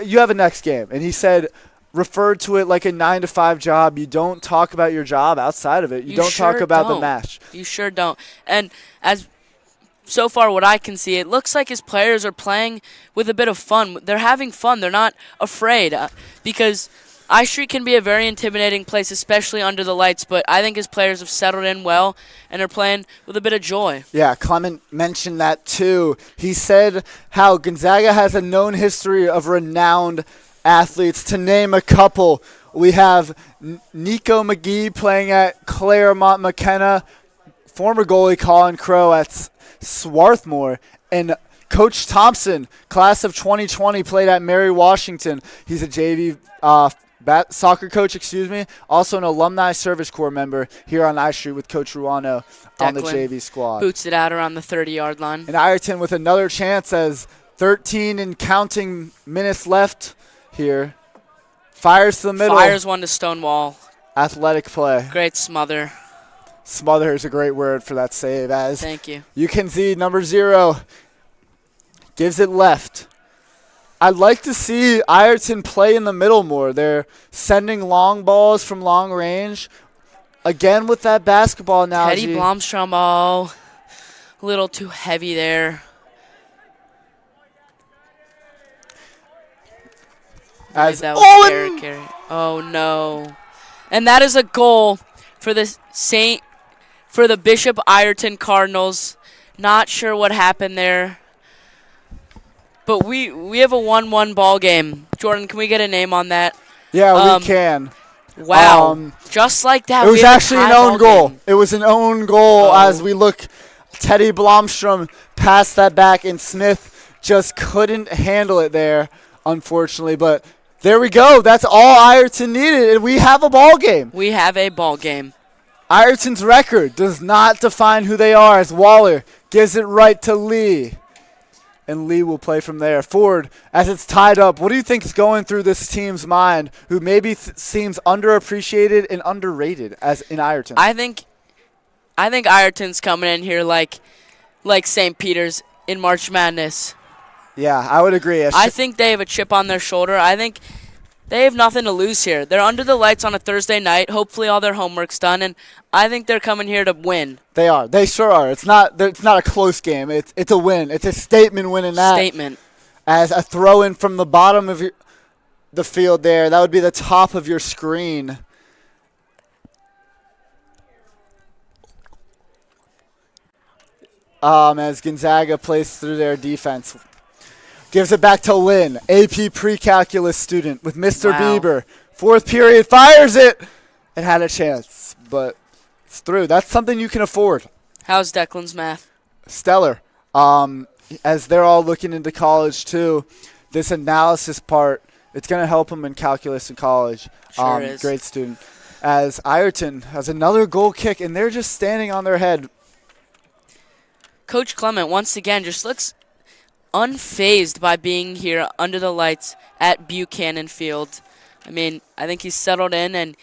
you have a next game. And he said, referred to it like a 9-to-5 job. You don't talk about your job outside of it. You don't sure talk about the don't. match. You sure don't. And as so far what I can see, it looks like his players are playing with a bit of fun. They're having fun. They're not afraid because I Street can be a very intimidating place, especially under the lights, but I think his players have settled in well and are playing with a bit of joy. Yeah, Clement mentioned that too. He said how Gonzaga has a known history of renowned athletes. To name a couple, we have Nico McGee playing at Claremont McKenna, former goalie Colin Crow at Swarthmore, and Coach Thompson, class of 2020, played at Mary Washington. He's a JV soccer coach, also an alumni service corps member here on I Street with Coach Ruano on the JV squad. Boots it out around the 30-yard line. And Ireton with another chance as 13 and counting minutes left here. Fires to the middle. Fires one to Stonewall. Athletic play. Great smother. Smother is a great word for that save. As Thank you. You can see number 0 gives it left. I'd like to see Ireton play in the middle more. They're sending long balls from long range. Again with that basketball analogy. Teddy Blomstrom, a little too heavy there. As that was carry. Oh no. And that is a goal for the Bishop Ireton Cardinals. Not sure what happened there. But we have a 1-1 ball game. Jordan, can we get a name on that? Yeah, we can. Wow. Just like that. It was we have a actually an tie own ball goal. game. It was an own goal as we look. Teddy Blomstrom passed that back, and Smith just couldn't handle it there, unfortunately. But there we go. That's all Ireton needed, and we have a ball game. We have a ball game. Ireton's record does not define who they are, as Waller gives it right to Lee. And Lee will play from there. Forward, as it's tied up, what do you think is going through this team's mind, who maybe seems underappreciated and underrated as in Ireton? I think Ireton's coming in here like St. Peter's in March Madness. Yeah, I would agree. I think they have a chip on their shoulder. I think they have nothing to lose here. They're under the lights on a Thursday night. Hopefully all their homework's done, and I think they're coming here to win. They are. They sure are. It's not a close game. It's a win. It's a statement win in that. Statement. As a throw in from the bottom of the field there, that would be the top of your screen. As Gonzaga plays through their defense. Gives it back to Lynn, AP pre-calculus student with Mr. Wow. Bieber. Fourth period, fires it. It had a chance, but it's through. That's something you can afford. How's Declan's math? Stellar. As they're all looking into college too, this analysis part, it's going to help them in calculus in college. Sure is. Great student. As Ireton has another goal kick, and they're just standing on their head. Coach Clement, once again, just looks unfazed by being here under the lights at Buchanan Field. I mean, I think he's settled in, and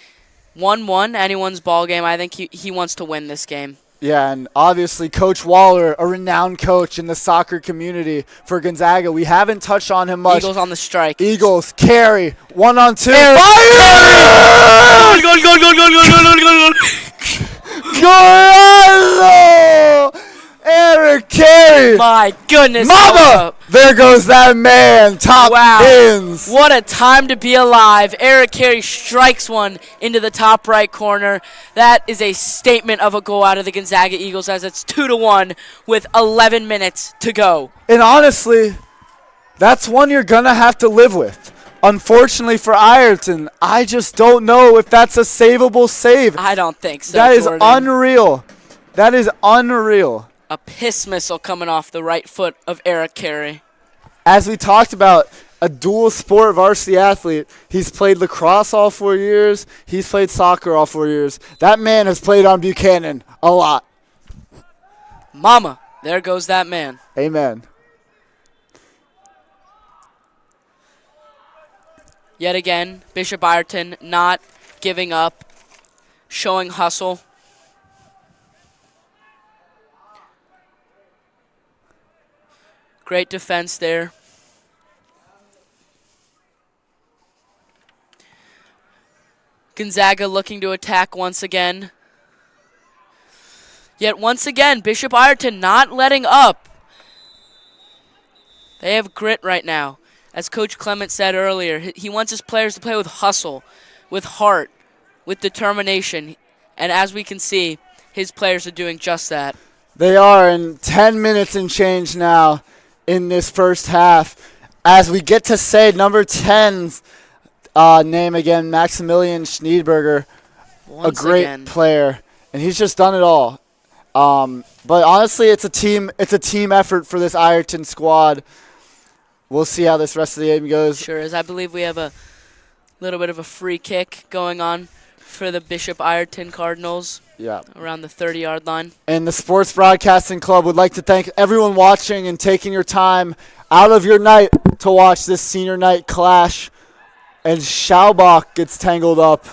1-1, anyone's ball game. I think he wants to win this game. Yeah, and obviously Coach Waller, a renowned coach in the soccer community for Gonzaga. We haven't touched on him much. Eagles on the strike. Eagles, carry, 1-on-2. Fire! Fire! Goal, goal, goal, goal, goal, goal, goal, goal, goal. Golazo! Eric Carey! My goodness. Mama! There goes that man. Top bins. What a time to be alive. Eric Carey strikes one into the top right corner. That is a statement of a goal out of the Gonzaga Eagles as it's 2-1 with 11 minutes to go. And honestly, that's one you're going to have to live with. Unfortunately for Ireton, I just don't know if that's a savable save. I don't think so, That is Jordan. unreal. That is unreal. A piss missile coming off the right foot of Eric Carey. As we talked about, a dual sport varsity athlete. He's played lacrosse all 4 years. He's played soccer all 4 years. That man has played on Buchanan a lot. Mama, there goes that man. Amen. Yet again, Bishop Ireton not giving up, showing hustle. Great defense there. Gonzaga looking to attack once again. Yet once again, Bishop Ireton not letting up. They have grit right now. As Coach Clement said earlier, he wants his players to play with hustle, with heart, with determination. And as we can see, his players are doing just that. They are in 10 minutes and change now in this first half. As we get to say number 10's name again, Maximilian Schneidberger, a great player. And he's just done it all. But honestly, it's a team effort for this Ireton squad. We'll see how this rest of the game goes. Sure is. I believe we have a little bit of a free kick going on for the Bishop Ireton Cardinals. Yeah. Around the 30-yard line. And the Sports Broadcasting Club would like to thank everyone watching and taking your time out of your night to watch this senior night clash. And Schaubach gets tangled up,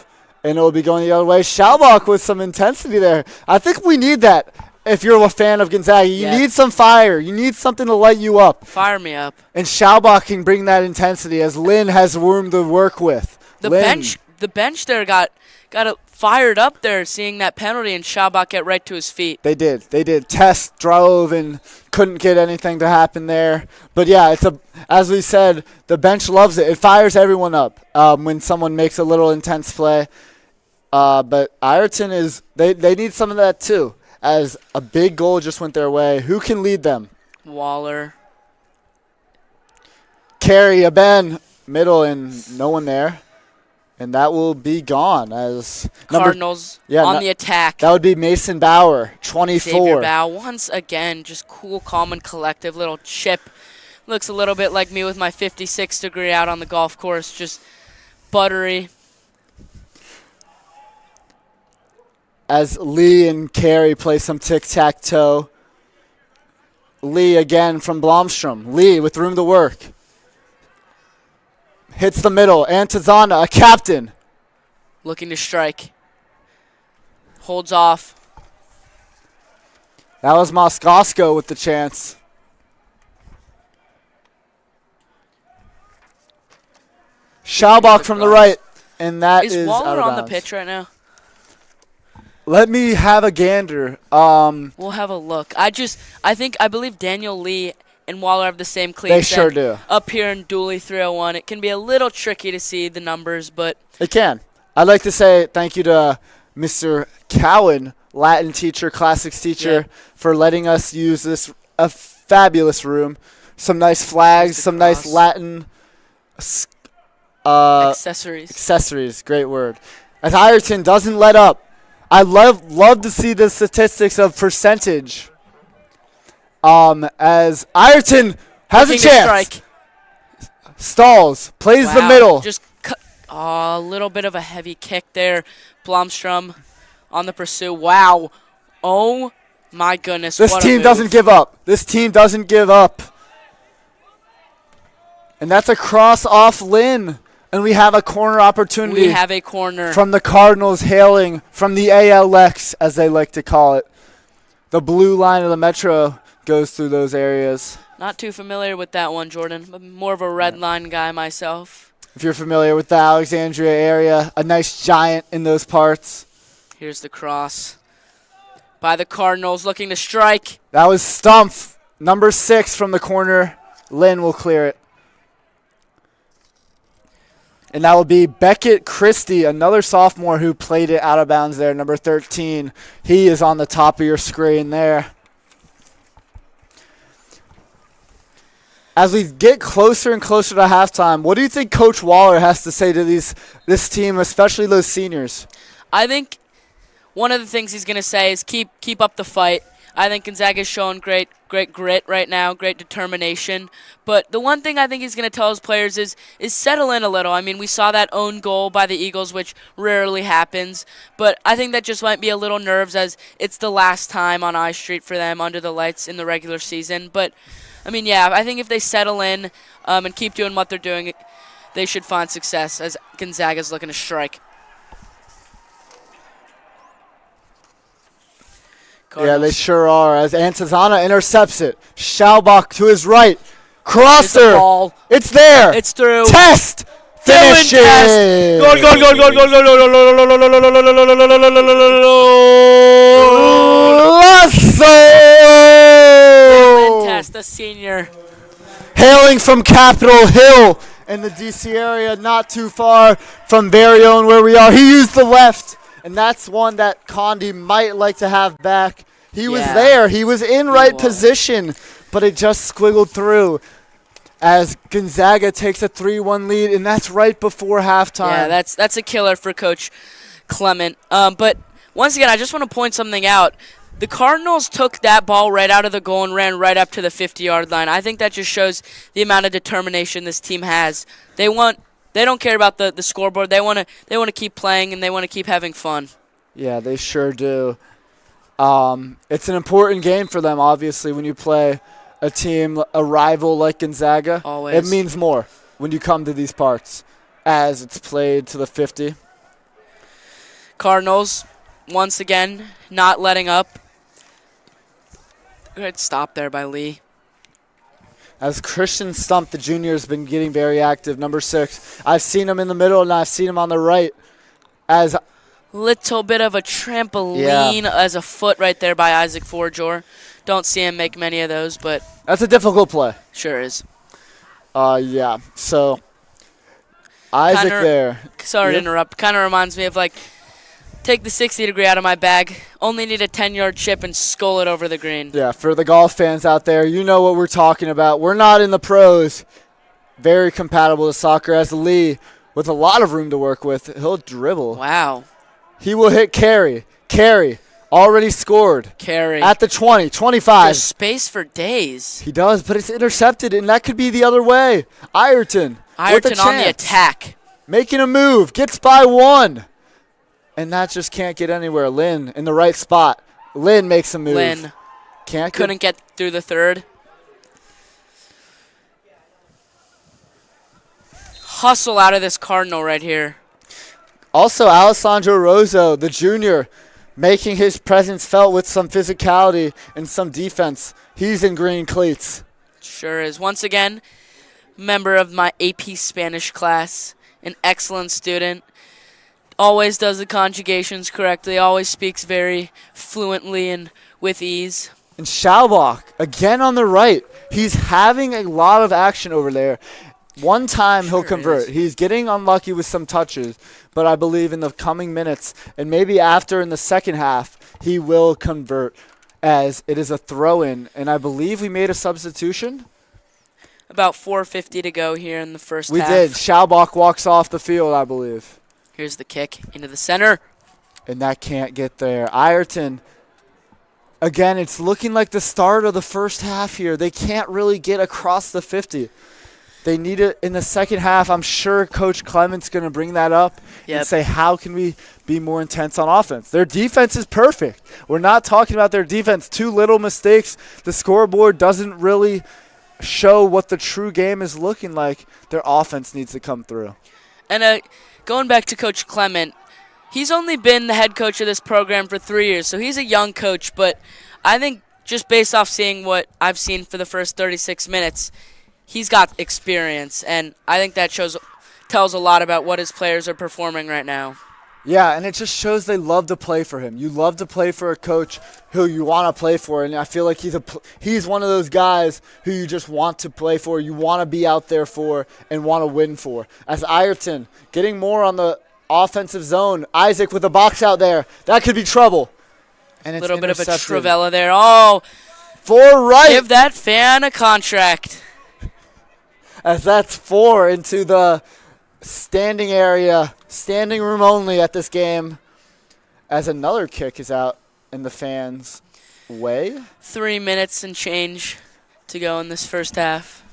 and it will be going the other way. Schaubach with some intensity there. I think we need that. If you're a fan of Gonzaga, you need some fire. You need something to light you up. Fire me up. And Schaubach can bring that intensity as Lynn has room to work with. The bench there got fired up there seeing that penalty and Schaubach get right to his feet. They did. Tess drove and couldn't get anything to happen there. But yeah, as we said, the bench loves it. It fires everyone up when someone makes a little intense play. But Ireton they need some of that too. As a big goal just went their way. Who can lead them? Waller. Carey, a Ben, middle, and no one there. And that will be gone as Cardinals on the attack. That would be Mason Bauer, 24. Xavier Bow, once again, just cool, calm, and collective. Little chip. Looks a little bit like me with my 56 degree out on the golf course. Just buttery. As Lee and Carey play some tic-tac-toe. Lee again from Blomstrom. Lee with room to work. Hits the middle. Antizana, a captain. Looking to strike. Holds off. That was Moscosko with the chance. Schaubach from the right. And that is Waller out of on the bounds. pitch right now? Let me have a gander. We'll have a look. I believe Daniel Lee and Waller have the same cleats. They sure do. Up here in Dooley 301. It can be a little tricky to see the numbers, but it can. I'd like to say thank you to Mr. Cowan, Latin teacher, classics teacher, for letting us use a fabulous room. Some nice flags, some nice Latin accessories. Great word. As Ireton doesn't let up. I love to see the statistics of percentage. As Ireton has a chance. Stalls, plays the middle. Just a little bit of a heavy kick there. Blomstrom on the pursuit. Wow. Oh my goodness. This team doesn't give up. And that's a cross off Lynn. And we have a corner opportunity. We have a corner. From the Cardinals hailing from the ALX, as they like to call it. The blue line of the Metro goes through those areas. Not too familiar with that one, Jordan. I'm more of a red line guy myself. If you're familiar with the Alexandria area, a nice giant in those parts. Here's the cross by the Cardinals looking to strike. That was Stumpf, number 6 from the corner. Lynn will clear it. And that will be Beckett Christie, another sophomore who played it out of bounds there, number 13. He is on the top of your screen there. As we get closer and closer to halftime, what do you think Coach Waller has to say to this team, especially those seniors? I think one of the things he's going to say is keep up the fight. I think Gonzaga's showing great grit right now, great determination. But the one thing I think he's going to tell his players is settle in a little. I mean, we saw that own goal by the Eagles, which rarely happens. But I think that just might be a little nerves as it's the last time on I Street for them under the lights in the regular season. But, I mean, yeah, I think if they settle in and keep doing what they're doing, they should find success as Gonzaga's looking to strike. Yeah, they sure are. As Antizana intercepts it. Schaubach to his right. Crosser. Ball. It's there. It's through. Test. Finish it. Goal. Test, the senior. Hailing from Capitol Hill in the D.C. area, not too far from very own where we are. He used the left. And that's one that Condi might like to have back. He was there. He was in right position, but it just squiggled through as Gonzaga takes a 3-1 lead, and that's right before halftime. Yeah, that's a killer for Coach Clement. But once again, I just want to point something out. The Cardinals took that ball right out of the goal and ran right up to the 50-yard line. I think that just shows the amount of determination this team has. They don't care about the scoreboard. They want to keep playing and they want to keep having fun. Yeah, they sure do. It's an important game for them, obviously, when you play a team, a rival like Gonzaga. Always. It means more when you come to these parts as it's played to the 50. Cardinals, once again, not letting up. Good stop there by Lee. As Christian Stump, the junior, has been getting very active, number 6. I've seen him in the middle, and I've seen him on the right. As little bit of a trampoline as a foot right there by Isaac Forjor. Don't see him make many of those, but that's a difficult play. Sure is. Yeah. So Isaac there. Sorry to interrupt. Kind of reminds me of take the 60-degree out of my bag. Only need a 10-yard chip and skull it over the green. Yeah, for the golf fans out there, you know what we're talking about. We're not in the pros. Very compatible to soccer. As Lee, with a lot of room to work with, he'll dribble. Wow. He will hit Carey. Carey already scored. Carey. At the 20, 25. Just space for days. He does, but it's intercepted, and that could be the other way. Ireton with a chance. On the attack. Making a move. Gets by 1. And that just can't get anywhere. Lynn in the right spot. Lynn makes a move. Lynn couldn't get through the third. Hustle out of this Cardinal right here. Also, Alessandro Rosso, the junior, making his presence felt with some physicality and some defense. He's in green cleats. Sure is. Once again, member of my AP Spanish class, an excellent student. Always does the conjugations correctly, always speaks very fluently and with ease. And Schaubach, again on the right. He's having a lot of action over there. One time he'll convert. He's getting unlucky with some touches, but I believe in the coming minutes and maybe after in the second half, he will convert as it is a throw-in. And I believe we made a substitution. About 4:50 to go here in the first half. We did. Schaubach walks off the field, I believe. Here's the kick into the center. And that can't get there. Ireton, again, it's looking like the start of the first half here. They can't really get across the 50. They need it in the second half. I'm sure Coach Clement's going to bring that up and say, how can we be more intense on offense? Their defense is perfect. We're not talking about their defense. 2 little mistakes. The scoreboard doesn't really show what the true game is looking like. Their offense needs to come through. And going back to Coach Clement, He's only been the head coach of this program for 3 years, so he's a young coach, but I think just based off seeing what I've seen for the first 36 minutes, he's got experience, and I think that tells a lot about what his players are performing right now. Yeah, and it just shows they love to play for him. You love to play for a coach who you want to play for, and I feel like he's one of those guys who you just want to play for, you want to be out there for, and want to win for. As Ireton getting more on the offensive zone, Isaac with a box out there, that could be trouble. And A it's little bit of a intercepted. Travella there. Oh, Four right. give that fan a contract. As that's 4 into the standing area, standing room only at this game, as another kick is out in the fans' way. 3 minutes and change to go in this first half.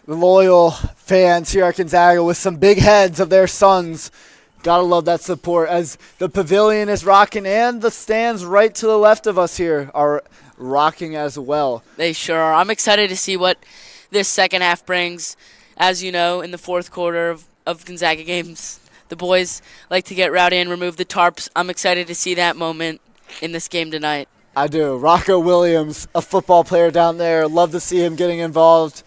The loyal fans here at Gonzaga with some big heads of their sons. Gotta love that support as the pavilion is rocking and the stands right to the left of us here are rocking as well. They sure are. I'm excited to see what this second half brings. As you know, in the fourth quarter of Gonzaga games, the boys like to get rowdy and remove the tarps. I'm excited to see that moment in this game tonight. I do. Rocco Williams, a football player down there. Love to see him getting involved.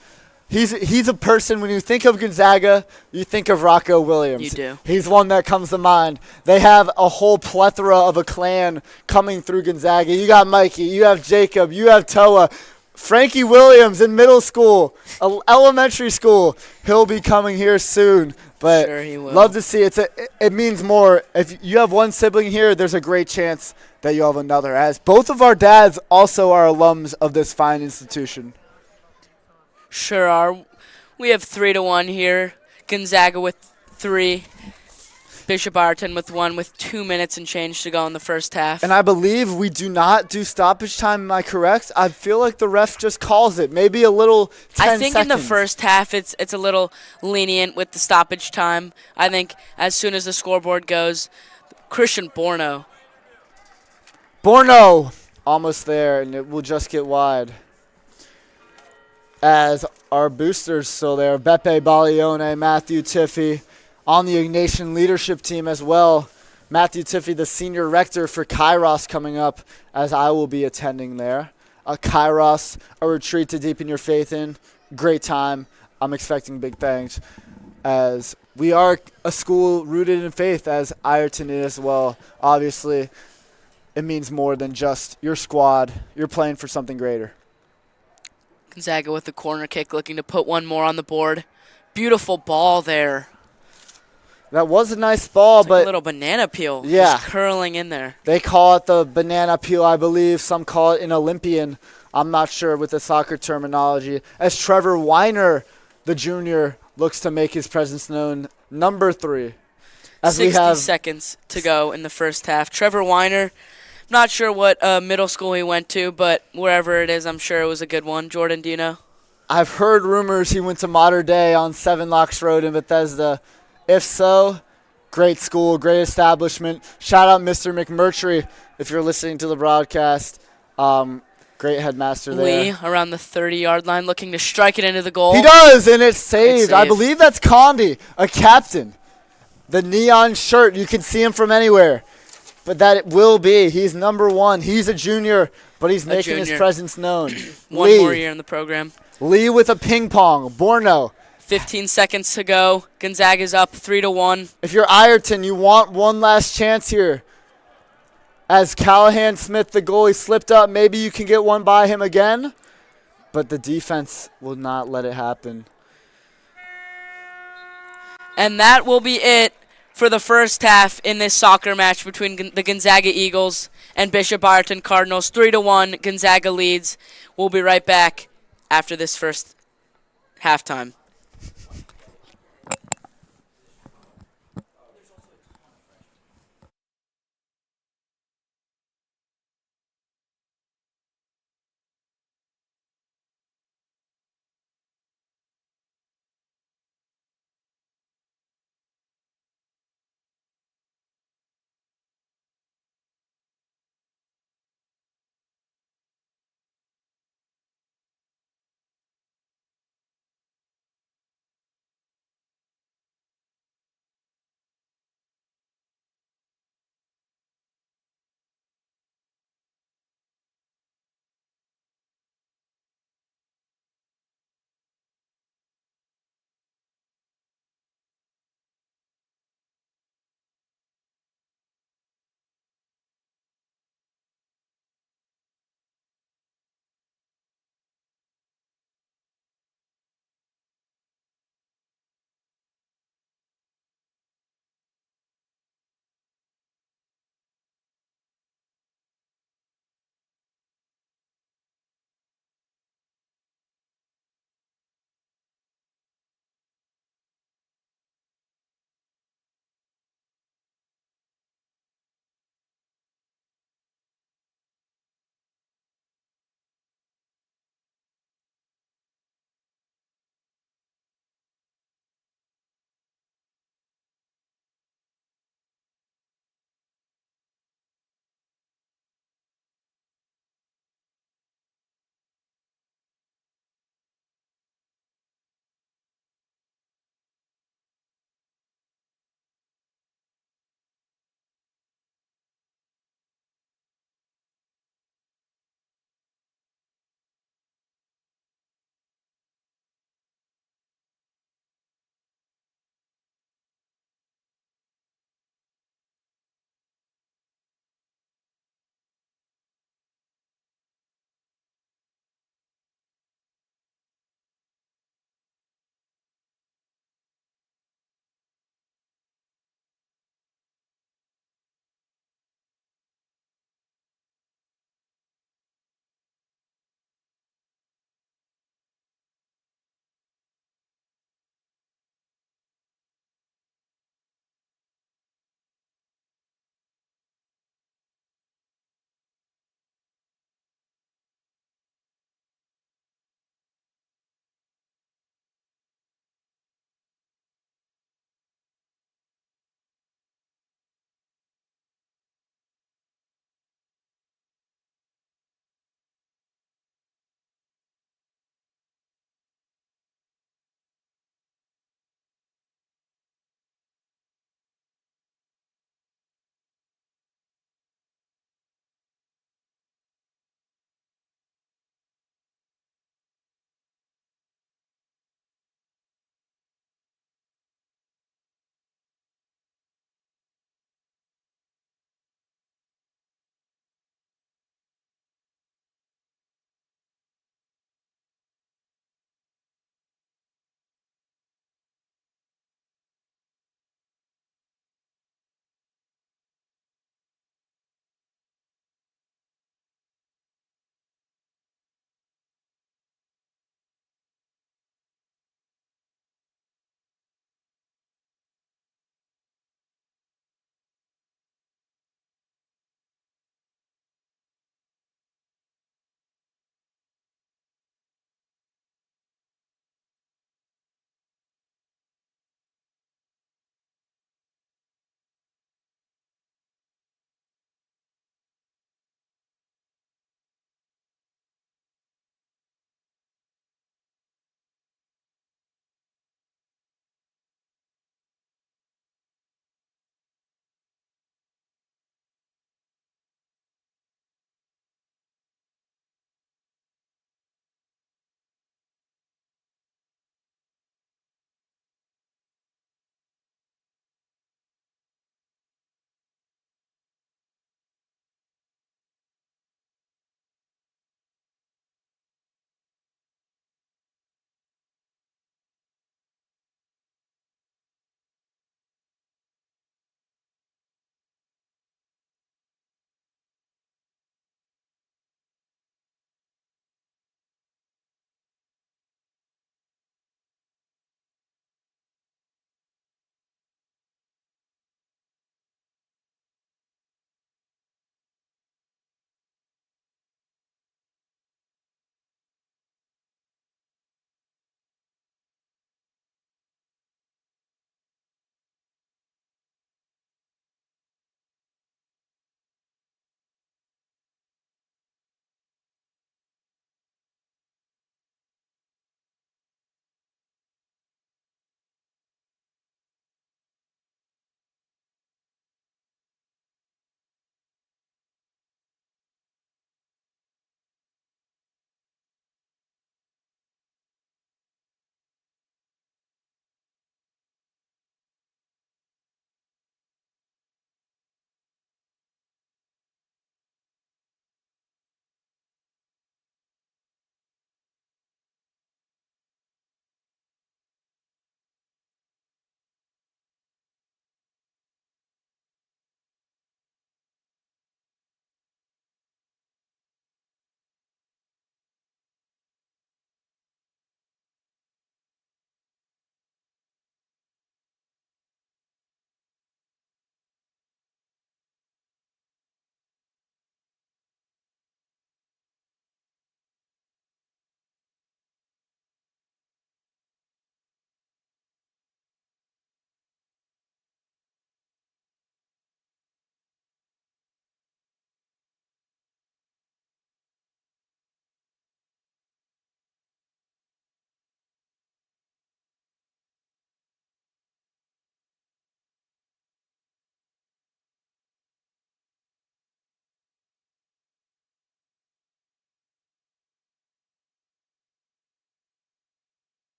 He's a person, when you think of Gonzaga, you think of Rocco Williams. You do. He's one that comes to mind. They have a whole plethora of a clan coming through Gonzaga. You got Mikey, you have Jacob, you have Toa. Frankie Williams in middle school, elementary school. He'll be coming here soon. But Sure he will. love to see it. It means more. If you have one sibling here, there's a great chance that you'll have another, as both of our dads also are alums of this fine institution. Sure are. We have 3-1 here. Gonzaga with 3. Bishop Ireton with 1 with 2 minutes and change to go in the first half. And I believe we do not do stoppage time. Am I correct? I feel like the ref just calls it. Maybe a little 10 I think seconds. in the first half it's a little lenient with the stoppage time. I think as soon as the scoreboard goes, Christian Borno. Borno almost there, and it will just get wide. As our boosters still there, Beppe Baglione, Matthew Tiffy, on the Ignatian leadership team as well. Matthew Tiffy, the senior rector for Kairos, coming up, as I will be attending there. Kairos, a retreat to deepen your faith in. Great time. I'm expecting big things, as we are a school rooted in faith, as Ireton is as well. Obviously, it means more than just your squad. You're playing for something greater. Gonzaga with the corner kick, looking to put one more on the board. Beautiful ball there. That was a nice ball, It's like but a little banana peel. Yeah. Just curling in there. they call it the banana peel, I believe. Some call it an Olympian. I'm not sure with the soccer terminology. As Trevor Weiner, the junior, looks to make his presence known. Number 3. As 60 we have seconds to go in the first half. Trevor Weiner, not sure what middle school he went to, but wherever it is, I'm sure it was a good one. Jordan, do you know? I've heard rumors he went to Mater Dei on 7 Locks Road in Bethesda. If so, great school, great establishment. Shout out Mr. McMurtry if you're listening to the broadcast. Great headmaster there. Lee around the 30-yard line looking to strike it into the goal. He does, and it's saved. I saved. believe that's Condi, a captain. The neon shirt, you can see him from anywhere. But that it will be. He's number 1. He's a junior, but he's making his junior. presence known. One Lee. more year in the program. Lee with a ping pong. Borno. 15 seconds to go. Gonzaga's up 3-1. If you're Ireton, you want one last chance here. As Callahan Smith, the goalie, slipped up, maybe you can get one by him again. But the defense will not let it happen. And that will be it for the first half in this soccer match between the Gonzaga Eagles and Bishop Ireton Cardinals. 3-1, Gonzaga leads. We'll be right back after this first halftime.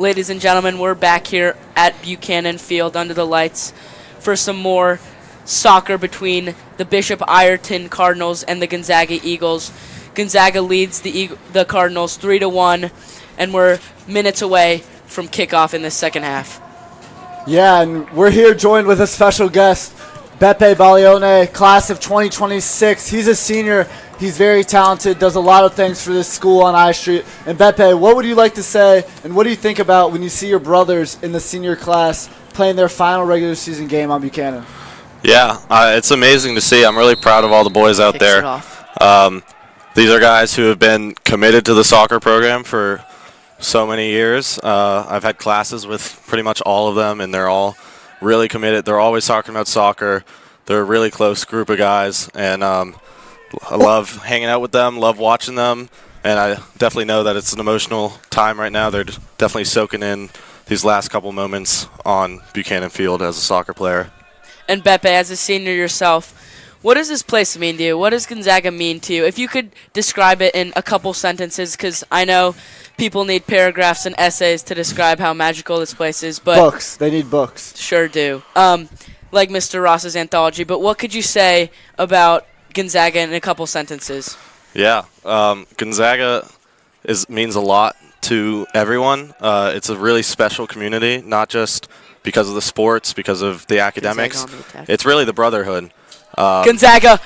Ladies and gentlemen, we're back here at Buchanan Field under the lights for some more soccer between the Bishop Ireton Cardinals and the Gonzaga Eagles. Gonzaga leads the Cardinals 3-1, and we're minutes away from kickoff in the second half. Yeah, and we're here joined with a special guest, Beppe Baglione, class of 2026. He's a senior. He's very talented, does a lot of things for this school on I Street. And Beppe, what would you like to say, and what do you think about when you see your brothers in the senior class playing their final regular season game on Buchanan? Yeah, it's amazing to see. I'm really proud of all the boys out there. These are guys who have been committed to the soccer program for so many years. I've had classes with pretty much all of them, and they're all really committed. They're always talking about soccer. They're a really close group of guys, and I love hanging out with them, love watching them, and I definitely know that it's an emotional time right now. They're definitely soaking in these last couple moments on Buchanan Field as a soccer player. And Beppe, as a senior yourself, what does this place mean to you? What does Gonzaga mean to you? If you could describe it in a couple sentences, because I know people need paragraphs and essays to describe how magical this place is. But Books. They need books. Sure do. Like Mr. Ross's anthology. But what could you say about Gonzaga in a couple sentences? Yeah, Gonzaga means a lot to everyone. It's a really special community, not just because of the sports, because of the academics. It's really the brotherhood. Gonzaga.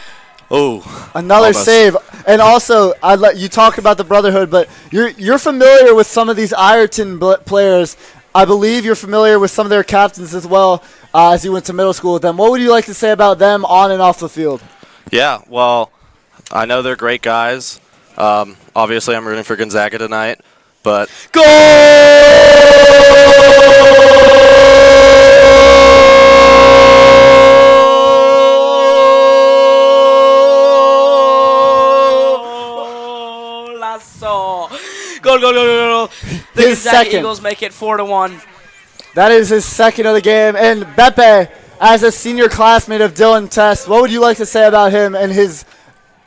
Oh, another almost. save. And also, you talk about the brotherhood, but you're familiar with some of these Ireton players. I believe you're familiar with some of their captains as well, as you went to middle school with them. What would you like to say about them on and off the field? Yeah, well, I know they're great guys. Obviously, I'm rooting for Gonzaga tonight, but Goal! Go. The His Gonzaga second. Eagles make it 4-1. That is his second of the game. And Beppe, as a senior classmate of Dylan Test, what would you like to say about him and his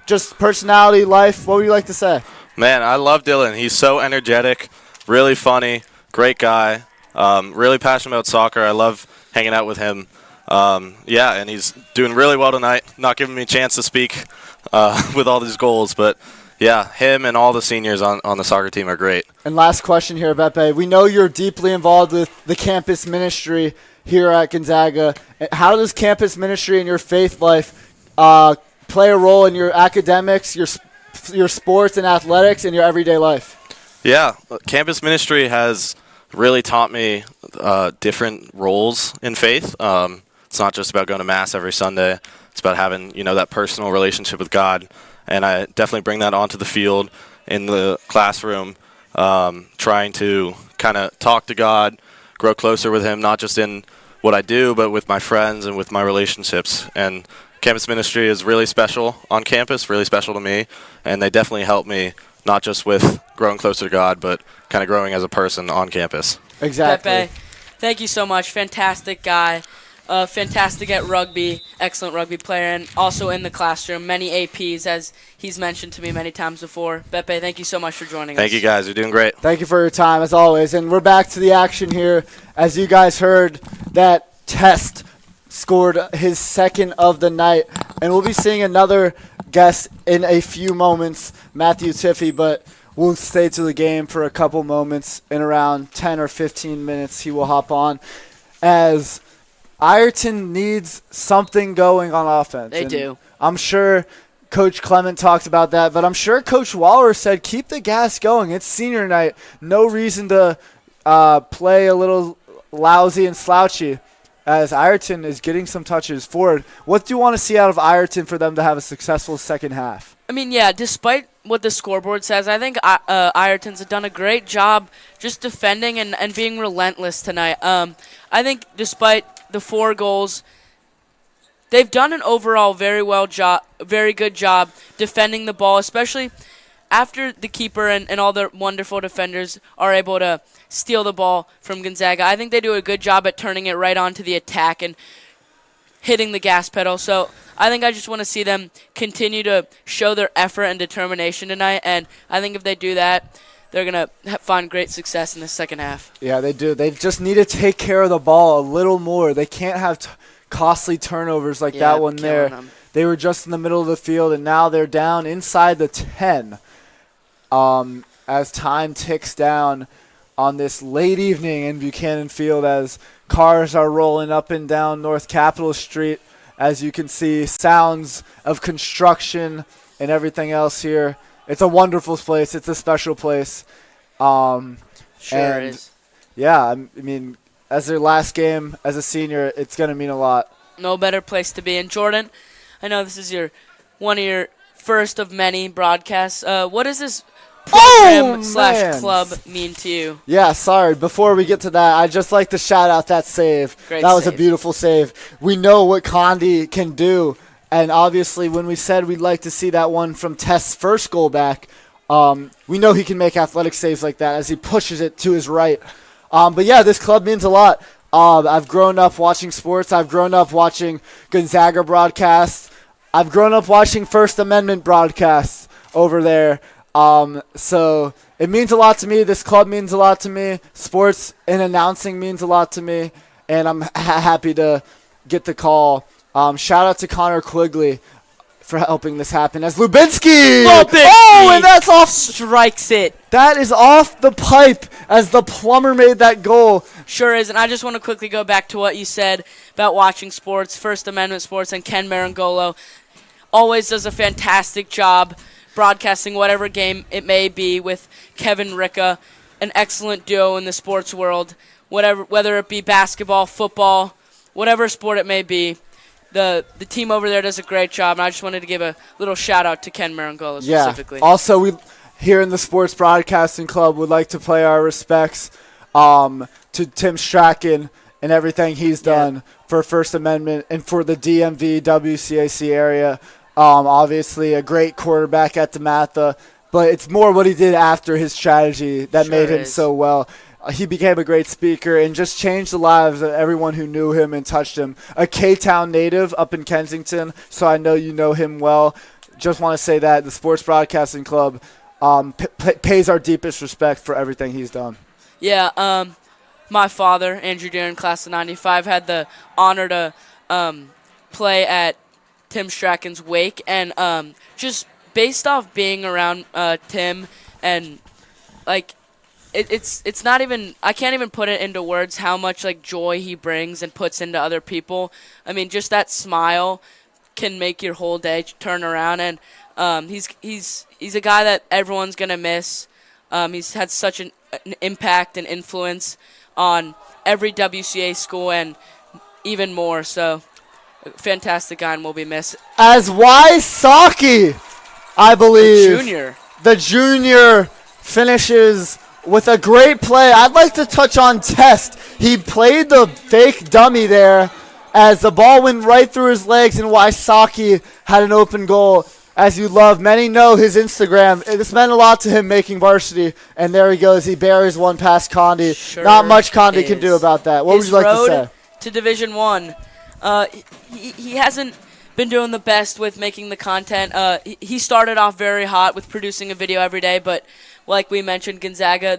just personality, life? What would you like to say? man, I love Dylan. He's so energetic, really funny, great guy, really passionate about soccer. I love hanging out with him. Yeah, and he's doing really well tonight, not giving me a chance to speak with all these goals, but yeah, him and all the seniors on the soccer team are great. And last question here, Beppe. We know you're deeply involved with the campus ministry here at Gonzaga. How does campus ministry and your faith life play a role in your academics, your sports and athletics, and your everyday life? Yeah, campus ministry has really taught me different roles in faith. It's not just about going to Mass every Sunday. It's about having, that personal relationship with God. And I definitely bring that onto the field in the classroom, trying to kind of talk to God, grow closer with Him, not just in what I do, but with my friends and with my relationships. And campus ministry is really special on campus, really special to me. And they definitely help me, not just with growing closer to God, but kind of growing as a person on campus. Exactly. Beppe, thank you so much. Fantastic guy. Fantastic at rugby, excellent rugby player, and also in the classroom. Many APs, as he's mentioned to me many times before. Beppe, thank you so much for joining us. Thank you, guys. You're doing great. Thank you for your time, as always. And we're back to the action here. As you guys heard, that Test scored his second of the night. And we'll be seeing another guest in a few moments, Matthew Tiffy, but we'll stay to the game for a couple moments. In around 10 or 15 minutes, he will hop on as Ireton needs something going on offense. They do. I'm sure Coach Clement talked about that, but I'm sure Coach Waller said keep the gas going. It's senior night. No reason to play a little lousy and slouchy as Ireton is getting some touches forward. What do you want to see out of Ireton for them to have a successful second half? I mean, yeah, despite what the scoreboard says, I think Ireton's done a great job just defending and being relentless tonight. I think despite the 4 goals, they've done an overall very good job defending the ball, especially after the keeper and all the wonderful defenders are able to steal the ball from Gonzaga. I think they do a good job at turning it right onto the attack and hitting the gas pedal. So I think I just want to see them continue to show their effort and determination tonight, and I think if they do that, they're going to find great success in the second half. Yeah, they do. They just need to take care of the ball a little more. They can't have costly turnovers like that one there. Them. They were just in the middle of the field, and now they're down inside the 10 as time ticks down on this late evening in Buchanan Field as cars are rolling up and down North Capitol Street. As you can see, sounds of construction and everything else here. It's a wonderful place. It's a special place. Sure is. Yeah, I mean, as their last game as a senior, it's going to mean a lot. No better place to be. And Jordan, I know this is one of your first of many broadcasts. What does this program / club mean to you? Yeah, sorry. Before we get to that, I'd just like to shout out that save. Great that was save. A beautiful save. We know what Condi can do. And obviously, when we said we'd like to see that one from Test's first goal back, we know he can make athletic saves like that as he pushes it to his right. But yeah, this club means a lot. I've grown up watching sports. I've grown up watching Gonzaga broadcasts. I've grown up watching First Amendment broadcasts over there. So it means a lot to me. This club means a lot to me. Sports and announcing means a lot to me. And I'm happy to get the call. Shout out to Connor Quigley for helping this happen as Lubinsky. Oh, and that's off. Strikes it. That is off the pipe as the plumber made that goal. Sure is. And I just want to quickly go back to what you said about watching sports, First Amendment sports, and Ken Marangolo always does a fantastic job broadcasting whatever game it may be with Kevin Ricka, an excellent duo in the sports world, whether it be basketball, football, whatever sport it may be. The team over there does a great job, and I just wanted to give a little shout-out to Ken Marangolo specifically. Yeah. Also, we here in the Sports Broadcasting Club would like to pay our respects to Tim Strachan and everything he's done for First Amendment and for the DMV WCAC area. Obviously, a great quarterback at DeMatha, but it's more what he did after his strategy that made him so well. He became a great speaker and just changed the lives of everyone who knew him and touched him. A K-Town native up in Kensington, so I know you know him well. Just want to say that the Sports Broadcasting Club pays our deepest respect for everything he's done. Yeah, my father, Andrew Darren, class of 95, had the honor to play at Tim Strachan's wake. And just based off being around Tim and, like, It's not even, I can't even put it into words how much like joy he brings and puts into other people. I mean, just that smile can make your whole day turn around, and he's a guy that everyone's gonna miss. He's had such an impact and influence on every WCA school and even more. So, fantastic guy and will be missed. As Wysocki, I believe, the junior finishes with a great play. I'd like to touch on Test. He played the fake dummy there as the ball went right through his legs, and Wysocki had an open goal. As you love, many know his Instagram. This meant a lot to him making varsity, and there he goes. He buries one past Condi. Sure Not much Condi can do about that. What would you like to say? His road to Division I. He hasn't been doing the best with making the content. He started off very hot with producing a video every day, but like we mentioned, Gonzaga,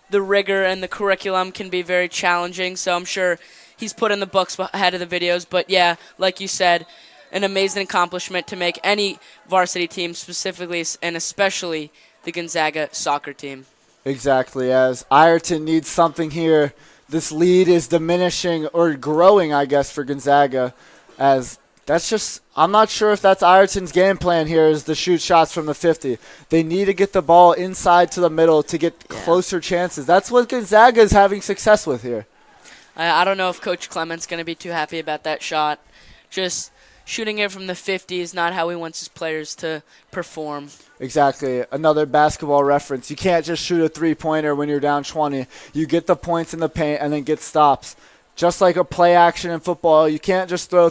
the rigor and the curriculum can be very challenging, so I'm sure he's put in the books ahead of the videos. But, yeah, like you said, an amazing accomplishment to make any varsity team, specifically and especially the Gonzaga soccer team. Exactly, as Ireton needs something here. This lead is diminishing or growing, I guess, for Gonzaga, as that's just, I'm not sure if that's Ireton's game plan here is to shoot shots from the 50. They need to get the ball inside to the middle to get closer chances. That's what Gonzaga is having success with here. I don't know if Coach Clement's going to be too happy about that shot. Just shooting it from the 50 is not how he wants his players to perform. Exactly. Another basketball reference. You can't just shoot a three-pointer when you're down 20. You get the points in the paint and then get stops. Just like a play action in football, you can't just throw.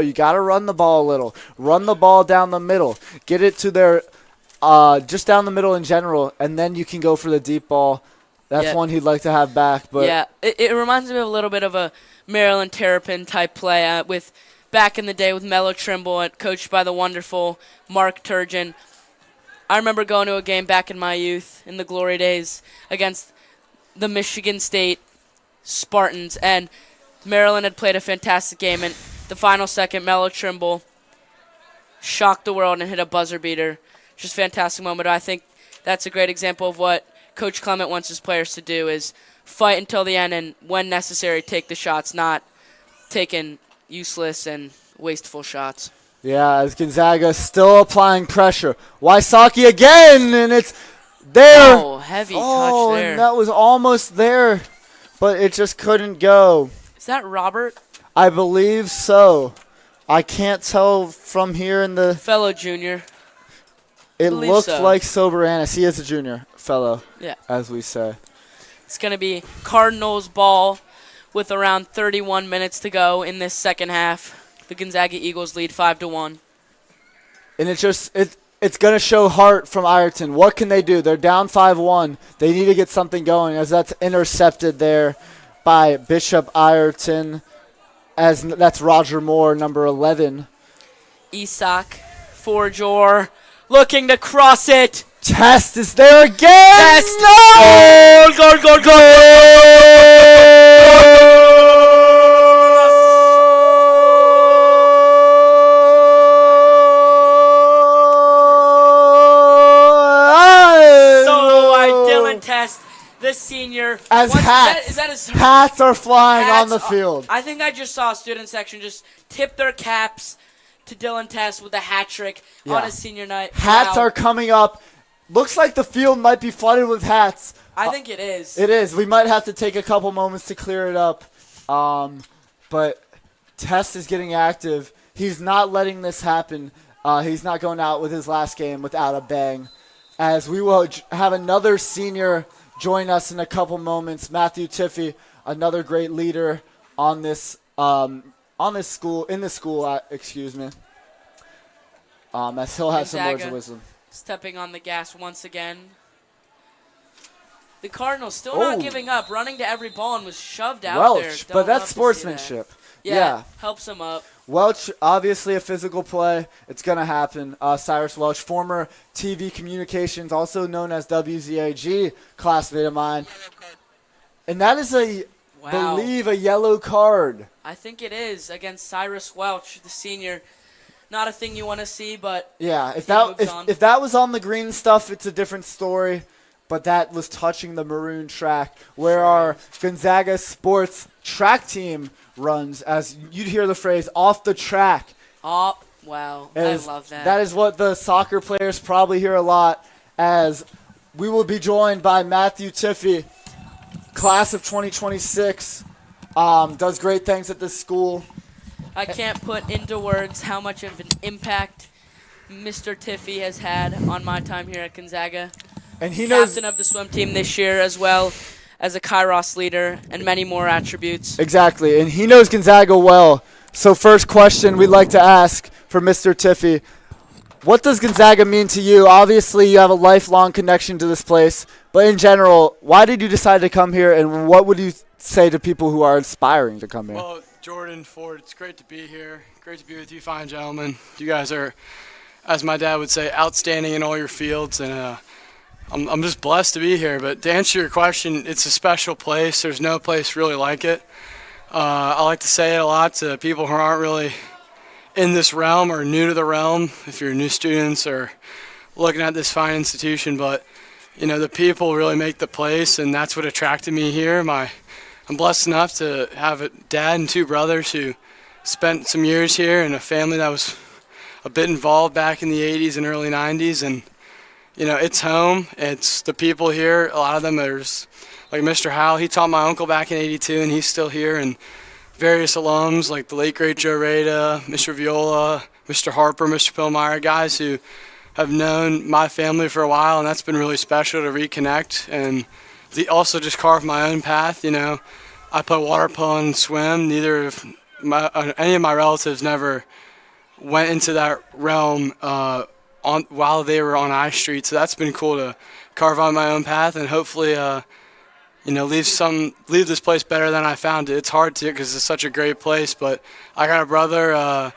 You got to run the ball a little. Run the ball down the middle. Get it to their just down the middle in general, and then you can go for the deep ball. That's one he'd like to have back. But yeah, it reminds me of a little bit of a Maryland Terrapin type play with back in the day with Mello Trimble, coached by the wonderful Mark Turgeon. I remember going to a game back in my youth, in the glory days, against the Michigan State Spartans, and Maryland had played a fantastic game, and the final second, Mello Trimble shocked the world and hit a buzzer beater. Just a fantastic moment. I think that's a great example of what Coach Clement wants his players to do, is fight until the end and, when necessary, take the shots, not taking useless and wasteful shots. Yeah, as Gonzaga still applying pressure. Wysocki again, and it's there. Oh, heavy touch there. And that was almost there, but it just couldn't go. Is that Robert? I believe so. I can't tell from here in the... Fellow junior. It believe looked so. like Soberanis. He is a junior fellow, Yeah. as we say. It's going to be Cardinals ball with around 31 minutes to go in this second half. The Gonzaga Eagles lead 5-1. And it's going to show heart from Ireton. What can they do? They're down 5-1. They need to get something going, as that's intercepted there by Bishop Ireton, as that's Roger Moore, number 11. Isak for Jor, looking to cross it. Test is there again. Test. No! Solo by Dylan Test, the senior. As hats. Is that his Hats are flying hats? on the field. I think I just saw a student section just tip their caps to Dylan Test with a hat trick on his senior night. Hats Wow. are coming up. Looks like the field might be flooded with hats. I think it is. It is. We might have to take a couple moments to clear it up. But Test is getting active. He's not letting this happen. He's not going out with his last game without a bang. As we will have another senior join us in a couple moments, Matthew Tiffy, another great leader on this school. Excuse me. As he'll have some words of Gonzaga wisdom. stepping on the gas once again. The Cardinals still not giving up, running to every ball and was shoved out there. Welch, Don't but that's love to see sportsmanship. that. Yeah. Yeah, helps him up. Welch, obviously a physical play. It's going to happen. Cyrus Welch, former TV communications, also known as WZAG, classmate of mine. And that is believe a yellow card. I think it is against Cyrus Welch, the senior. Not a thing you want to see, but Yeah, if moves on. that was on the green stuff, it's a different story. But that was touching the maroon track, where our Gonzaga Sports track team runs, as you'd hear the phrase, off the track. oh, wow, I love that. That is what the soccer players probably hear a lot, as we will be joined by Matthew Tiffy, class of 2026, does great things at this school. I can't put into words how much of an impact Mr. Tiffy has had on my time here at Gonzaga. And he knows Captain of the swim team this year, as well as a Kairos leader, and many more attributes. exactly, and he knows Gonzaga well. So first question we'd like to ask for Mr. Tiffy, what does Gonzaga mean to you? Obviously, you have a lifelong connection to this place, but in general, why did you decide to come here, and what would you say to people who are aspiring to come here? Well, Jordan, Ford, it's great to be here. Great to be with you fine gentlemen. You guys are, as my dad would say, outstanding in all your fields, and I'm just blessed to be here. But to answer your question, it's a special place. There's no place really like it. I like to say it a lot to people who aren't really in this realm or new to the realm, if you're new students or looking at this fine institution. But, you know, the people really make the place, and that's what attracted me here. I'm blessed enough to have a dad and two brothers who spent some years here, and a family that was a bit involved back in the 80s and early 90s. And you know, it's home. It's the people here. A lot of them, there's like Mr. Howell. He taught my uncle back in '82, and he's still here. And various alums like the late great Joe Rada, Mr. Viola, Mr. Harper, Mr. Pillmeyer, guys who have known my family for a while, and that's been really special to reconnect. And also just carve my own path. You know, I play water polo and swim. Neither of any of my relatives never went into that realm while they were on I Street, so that's been cool to carve out my own path and hopefully, you know, leave this place better than I found it. It's hard to because it's such a great place, but I got a brother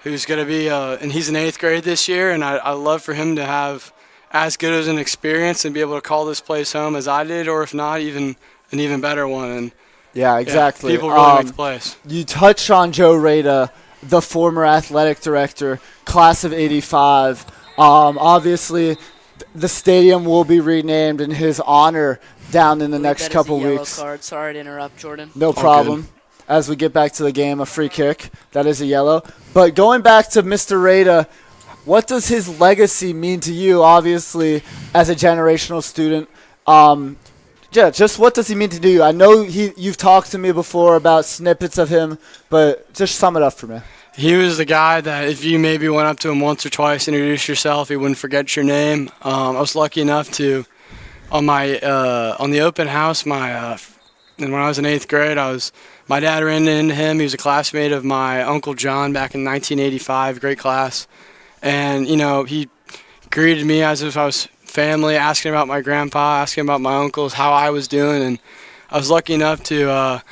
who's going to be, and he's in 8th grade this year, and I love for him to have as good as an experience and be able to call this place home as I did, or if not, even an even better one. And Yeah, exactly. people really make the place. You touched on Joe Rada, the former athletic director, class of '85. Obviously, the stadium will be renamed in his honor down in the next couple weeks. Yellow card. Sorry to interrupt, Jordan. No problem. As we get back to the game, a free kick. That is a yellow. But going back to Mr. Rada, what does his legacy mean to you, obviously, as a generational student? Yeah, just what does he mean to you? I know you've talked to me before about snippets of him, but just sum it up for me. He was the guy that if you maybe went up to him once or twice, introduced yourself, he wouldn't forget your name. I was lucky enough to, on the open house, and when I was in 8th grade, my dad ran into him. He was a classmate of my Uncle John back in 1985, great class. And, he greeted me as if I was family, asking about my grandpa, asking about my uncles, how I was doing. And I was lucky enough to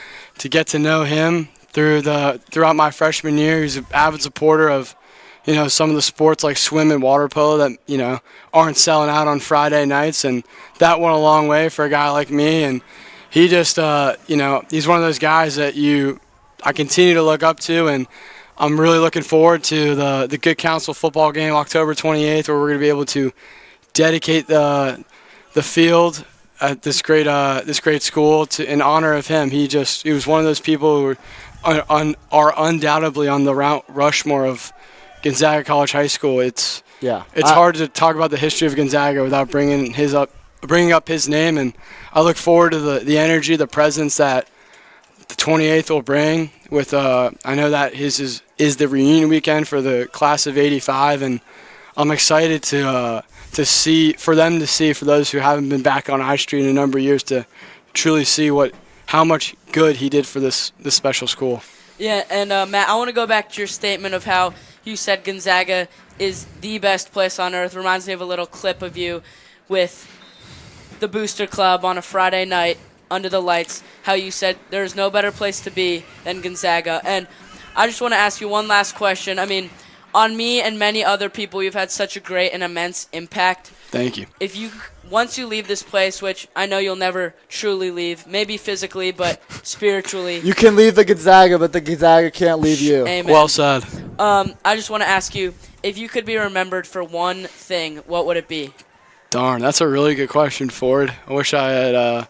get to know him throughout my freshman year. He's an avid supporter of, some of the sports like swim and water polo that, aren't selling out on Friday nights. And that went a long way for a guy like me. And he just, he's one of those guys that I continue to look up to, and I'm really looking forward to the Good Counsel football game October 28th, where we're going to be able to dedicate the field at this great school in honor of him. He was one of those people who are undoubtedly on the Mount Rushmore of Gonzaga College High School. It's hard to talk about the history of Gonzaga without bringing up his name, and I look forward to the energy, the presence that the 28th will bring. With I know that his is the reunion weekend for the class of '85, and I'm excited for those who haven't been back on I Street in a number of years, to truly see how much good he did for this special school. Yeah, and Matt, I want to go back to your statement of how you said Gonzaga is the best place on earth. Reminds me of a little clip of you with the Booster Club on a Friday night under the lights, how you said there's no better place to be than Gonzaga. And I just want to ask you one last question. I mean, on me and many other people, you've had such a great and immense impact. Thank you. Once you leave this place, which I know you'll never truly leave, maybe physically, but spiritually. You can leave the Gonzaga, but the Gonzaga can't leave you. Amen. Well said. I just want to ask you, if you could be remembered for one thing, what would it be? Darn, that's a really good question, Ford. I wish I had.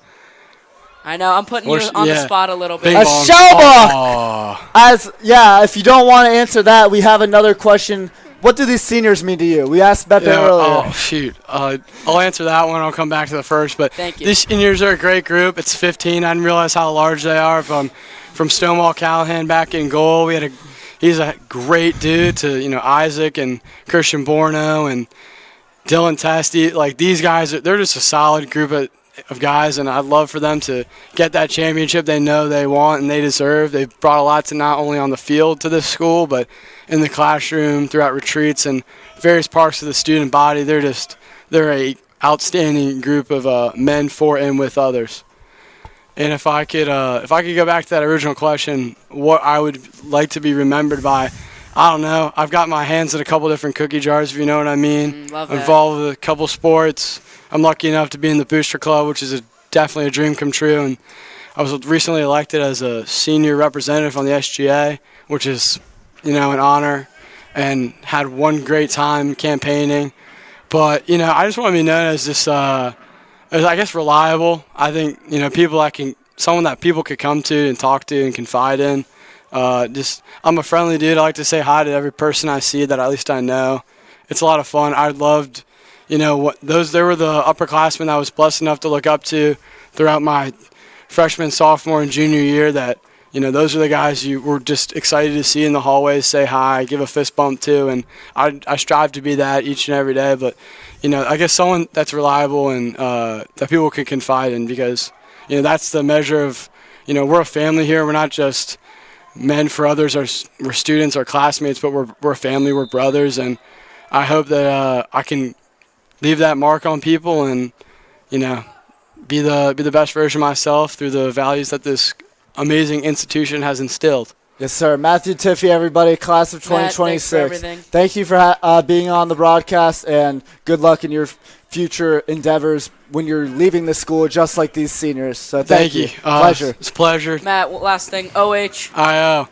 I know, I'm putting you on the spot a little bit. A showbook! If you don't want to answer that, we have another question. What do these seniors mean to you? We asked Beppe earlier. Oh, shoot. I'll answer that one. I'll come back to the first. But thank you. These seniors are a great group. It's 15. I didn't realize how large they are. From Stonewall Callahan back in goal. He's a great dude to, Isaac and Christian Borno and Dylan Testy. Like, these guys, they're just a solid group of guys, and I'd love for them to get that championship they know they want and they deserve. They've brought a lot to not only on the field to this school, but in the classroom, throughout retreats, and various parts of the student body. They're a outstanding group of men for and with others. And if I could go back to that original question, what I would like to be remembered by, I don't know. I've got my hands in a couple different cookie jars, if you know what I mean. Love I'm that. involved with a couple sports. I'm lucky enough to be in the Booster Club, which is definitely a dream come true. And I was recently elected as a senior representative on the SGA, which is, an honor, and had one great time campaigning. But, I just want to be known as this, reliable. I think, someone that people could come to and talk to and confide in. I'm a friendly dude. I like to say hi to every person I see that at least I know. It's a lot of fun. I loved, there were the upperclassmen that I was blessed enough to look up to throughout my freshman, sophomore, and junior year that, those are the guys you were just excited to see in the hallways, say hi, give a fist bump to, and I strive to be that each and every day. But, I guess someone that's reliable and that people can confide in, because, that's the measure of, we're a family here. We're not just men for others. We're students, our classmates, but we're a family, we're brothers, and I hope that I can leave that mark on people and, be the best version of myself through the values that this amazing institution has instilled. Yes, sir. Matthew Tiffy, everybody, class of Matt, thanks for 2026. everything. Thank you for being on the broadcast, and good luck in your future endeavors when you're leaving the school, just like these seniors. So thank you. Pleasure. It's a pleasure. Matt, last thing. OH. I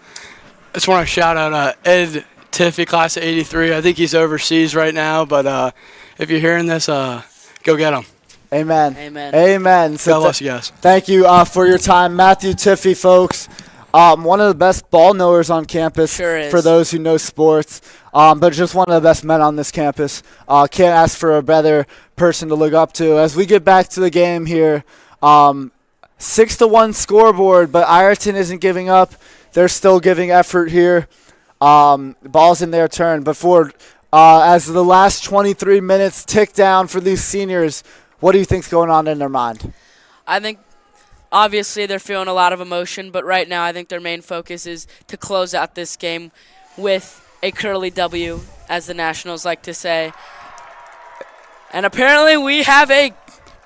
just want to shout out Ed Tiffy, class of 83. I think he's overseas right now, but if you're hearing this, go get him. Amen. Amen. Amen. So God bless you guys. thank you for your time. Matthew Tiffy, folks. One of the best ball knowers on campus Sure is. for those who know sports, but just one of the best men on this campus. Can't ask for a better person to look up to. As we get back to the game here, 6-1 scoreboard, but Ireton isn't giving up. They're still giving effort here. Ball's in their turn. As the last 23 minutes tick down for these seniors, what do you think's going on in their mind? I think obviously they're feeling a lot of emotion, but right now I think their main focus is to close out this game with a curly W, as the Nationals like to say. And apparently we have a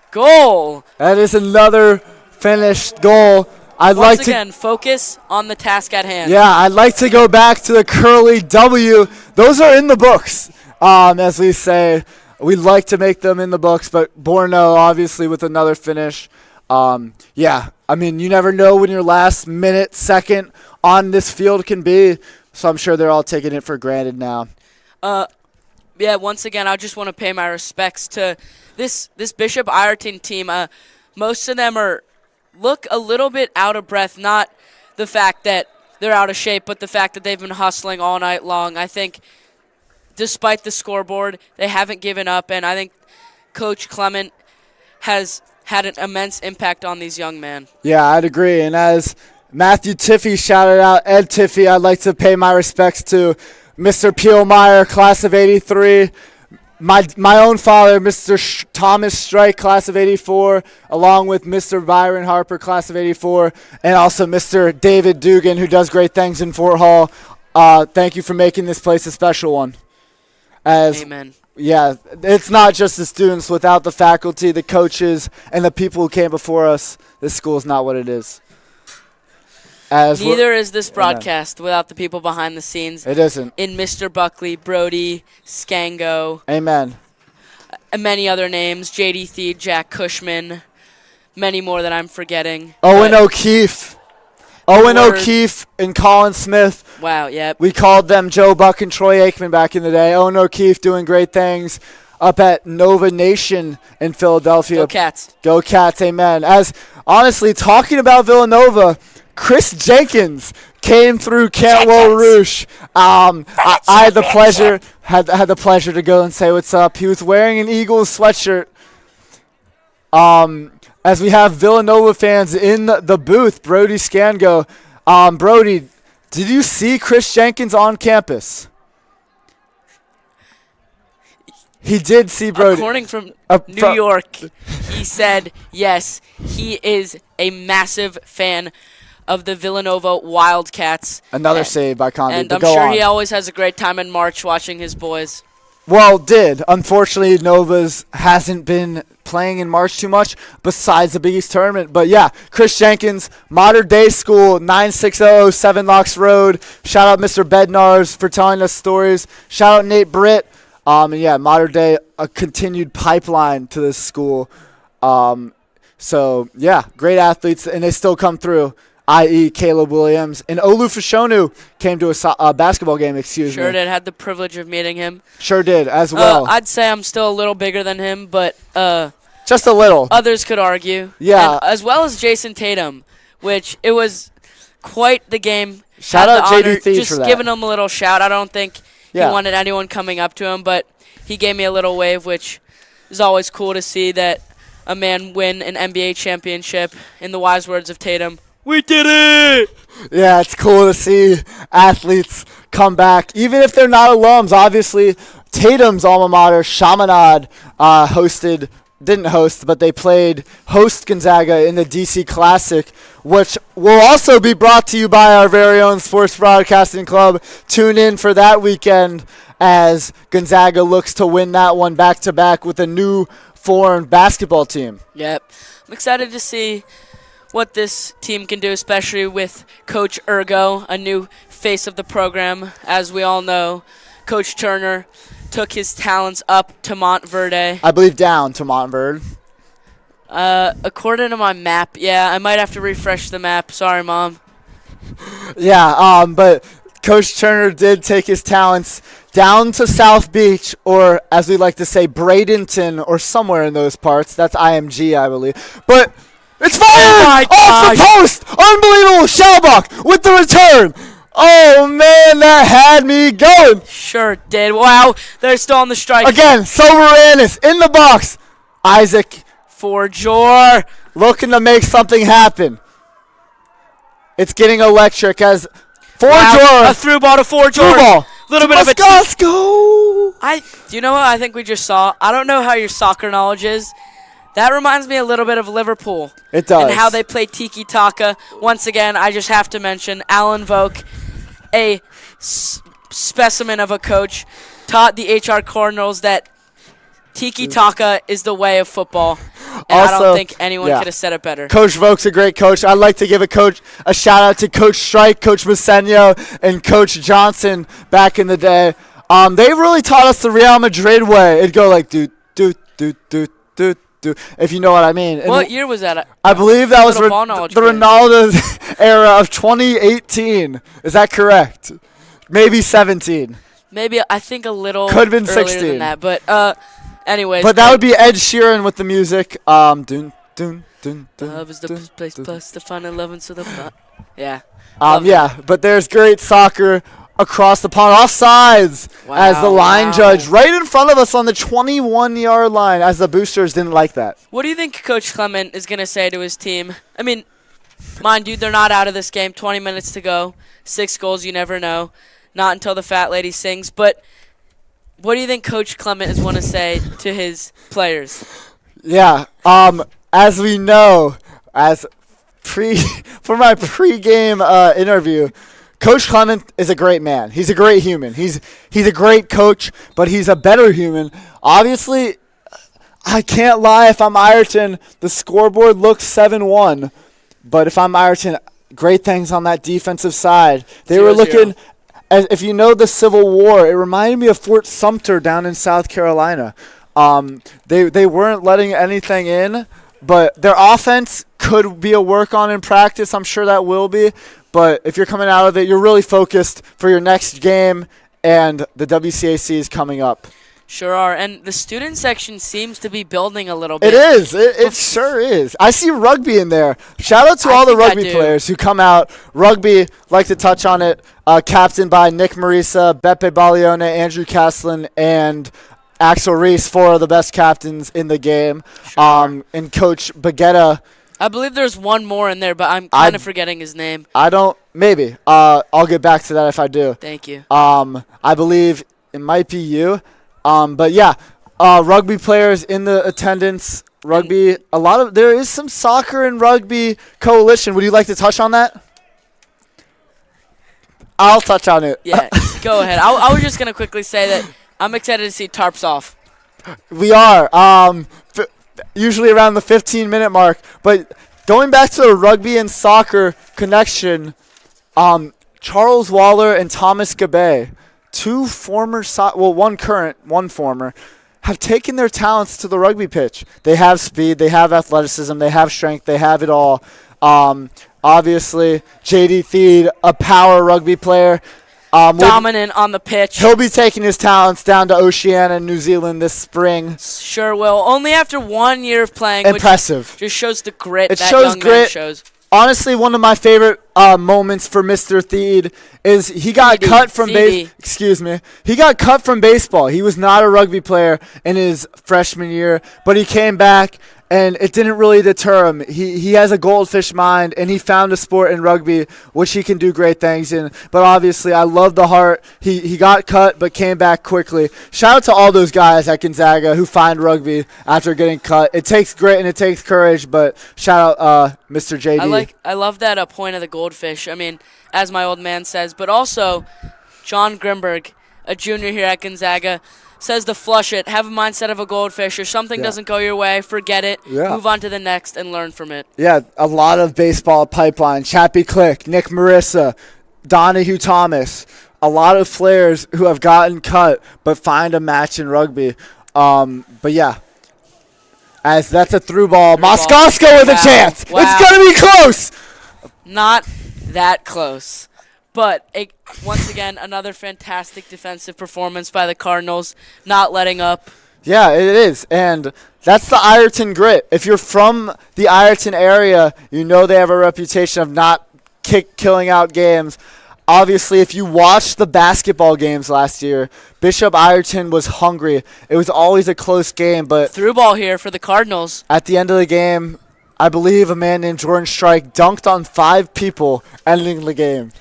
goal. That is another finished goal. Once again, focus on the task at hand. Yeah, I'd like to go back to the curly W. Those are in the books, as we say. We'd like to make them in the books, but Borno obviously with another finish. Yeah, I mean, you never know when your last minute, second on this field can be, so I'm sure they're all taking it for granted now. Yeah, once again, I just want to pay my respects to this Bishop Ireton team. Most of them look a little bit out of breath, not the fact that they're out of shape, but the fact that they've been hustling all night long. I think despite the scoreboard, they haven't given up, and I think Coach Clement has had an immense impact on these young men. Yeah, I'd agree. And as Matthew Tiffy shouted out Ed Tiffy, I'd like to pay my respects to Mr. Peelmeyer, class of 83. My own father, Mr. Thomas Strike, class of 84, along with Mr. Byron Harper, class of 84, and also Mr. David Dugan, who does great things in Fort Hall. Thank you for making this place a special one. Amen. Yeah, it's not just the students. Without the faculty, the coaches, and the people who came before us, this school is not what it is. Neither is this broadcast without the people behind the scenes. It isn't. In Mr. Buckley, Brody, Scango. Amen. And many other names. J.D. Thede, Jack Cushman. Many more that I'm forgetting. Owen O'Keefe. And Colin Smith. Wow, yep. We called them Joe Buck and Troy Aikman back in the day. Owen O'Keefe doing great things up at Nova Nation in Philadelphia. Go Cats. Go Cats, amen. As honestly, talking about Villanova, Chris Jenkins came through Cantwell Rouge. I had the pleasure to go and say what's up. He was wearing an Eagles sweatshirt. As we have Villanova fans in the booth, Brody Scango. Brody, did you see Chris Jenkins on campus? He did see Brody. According from New York, he said yes, he is a massive fan of the Villanova Wildcats. Another save by Condon. And I'm sure he always has a great time in March watching his boys. Well, unfortunately, Nova's hasn't been playing in March too much besides the Big East tournament. But yeah, Chris Jenkins, Modern Day School, 960 7 Locks Road. Shout out Mr. Bednars for telling us stories. Shout out Nate Britt. And yeah, Modern Day, a continued pipeline to this school. So yeah, great athletes, and they still come through. I.e. Caleb Williams. And Olu Fashonu came to a basketball game, Sure did. Had the privilege of meeting him. Sure did, as well. I'd say I'm still a little bigger than him, but just a little. Others could argue. Yeah. And as well as Jason Tatum, which it was quite the game. Shout out J.D. Thede for that. Just giving him a little shout. I don't think he wanted anyone coming up to him, but he gave me a little wave, which is always cool to see that a man win an NBA championship. In the wise words of Tatum, we did it! Yeah, it's cool to see athletes come back, even if they're not alums. Obviously, Tatum's alma mater, Chaminade, didn't host, but they played host Gonzaga in the DC Classic, which will also be brought to you by our very own Sports Broadcasting Club. Tune in for that weekend as Gonzaga looks to win that one back-to-back with a new formed basketball team. Yep. I'm excited to see what this team can do, especially with Coach Ergo, a new face of the program. As we all know, Coach Turner took his talents up to Montverde. I believe down to Montverde. According to my map, yeah, I might have to refresh the map. Sorry, Mom. Yeah, but Coach Turner did take his talents down to South Beach, or as we like to say, Bradenton, or somewhere in those parts. That's IMG, I believe. But it's fired off the post! Unbelievable! Shalbach with the return! Oh, man, that had me going. Sure did. Wow, they're still on the strike. Again, Soberanis in the box. Isaac For Jor. looking to make something happen. It's getting electric as A through ball to For Jor. Through ball. Little bit of a Moscosco. Do you know what I think we just saw? I don't know how your soccer knowledge is. That reminds me a little bit of Liverpool. It does. And how they play tiki-taka. Once again, I just have to mention Alan Voke, a specimen of a coach, taught the HR Cardinals that tiki-taka is the way of football. And I don't think anyone could have said it better. Coach Voke's a great coach. I'd like to give a shout-out to Coach Strike, Coach Masenio, and Coach Johnson back in the day. They really taught us the Real Madrid way. It'd go like, do, if you know what I mean. What year was that? I believe that was the knowledge Ronaldo era of 2018. Is that correct? Maybe 17. Maybe, I think a little Could have been earlier 16. than that. But, anyways. But that would be Ed Sheeran with the music. Love is the place plus to find a love and so the yeah. But there's great soccer across the pond, offsides, as the line judge right in front of us on the 21-yard line, as the boosters didn't like that. What do you think Coach Clement is going to say to his team? I mean, mind you, they're not out of this game. 20 minutes to go. 6 goals, you never know. Not until the fat lady sings. But what do you think Coach Clement is want to say to his players? Yeah, as we know, for my pre-game interview, Coach Clement is a great man. He's a great human. He's a great coach, but he's a better human. Obviously, I can't lie. If I'm Ireton, the scoreboard looks 7-1. But if I'm Ireton, great things on that defensive side. They were looking, as if you know the Civil War, it reminded me of Fort Sumter down in South Carolina. They weren't letting anything in, but their offense could be a work on in practice. I'm sure that will be. But if you're coming out of it, you're really focused for your next game, and the WCAC is coming up. Sure are. And the student section seems to be building a little bit. It is. It sure is. I see rugby in there. Shout out to all the rugby players who come out. Rugby, like to touch on it, captained by Nick Marisa, Beppe Baglione, Andrew Caslin, and Axel Reese, 4 of the best captains in the game. Sure. And Coach Baguetta. I believe there's one more in there, but I'm kind of forgetting his name. Maybe. I'll get back to that if I do. Thank you. I believe it might be you. But yeah, rugby players in the attendance. Rugby, there is some soccer and rugby coalition. Would you like to touch on that? I'll touch on it. Yeah, go ahead. I was just going to quickly say that I'm excited to see tarps off. We are. Usually around the 15-minute mark. But going back to the rugby and soccer connection, Charles Waller and Thomas Gabay, 2 former, one current, one former, have taken their talents to the rugby pitch. They have speed, they have athleticism, they have strength, they have it all. Obviously, J.D. Theed, a power rugby player. Dominant on the pitch. He'll be taking his talents down to Oceania and New Zealand this spring. Sure will. Only after 1 year of playing. Impressive. Which just shows the grit that young man shows. Honestly, one of my favorite moments for Mr. Theed is he got cut from He got cut from baseball. He was not a rugby player in his freshman year, but he came back and it didn't really deter him. He has a goldfish mind, and he found a sport in rugby which he can do great things in. But obviously, I love the heart. He got cut but came back quickly. Shout out to all those guys at Gonzaga who find rugby after getting cut. It takes grit and it takes courage, but shout out Mr. JD. I love that point of the goldfish. I mean, as my old man says, but also John Grimberg, a junior here at Gonzaga, says to flush it, have a mindset of a goldfish. If something doesn't go your way, forget it, move on to the next, and learn from it. Yeah, a lot of baseball pipeline. Chappie Click, Nick Marissa, Donahue Thomas. A lot of players who have gotten cut but find a match in rugby. But yeah, as that's a through ball. Moscosco with a chance. Wow. It's going to be close. Not that close. But once again, another fantastic defensive performance by the Cardinals, not letting up. Yeah, it is. And that's the Ireton grit. If you're from the Ireton area, you know they have a reputation of not killing out games. Obviously, if you watched the basketball games last year, Bishop Ireton was hungry. It was always a close game, but through ball here for the Cardinals. At the end of the game, I believe a man named Jordan Strike dunked on 5 people, ending the game.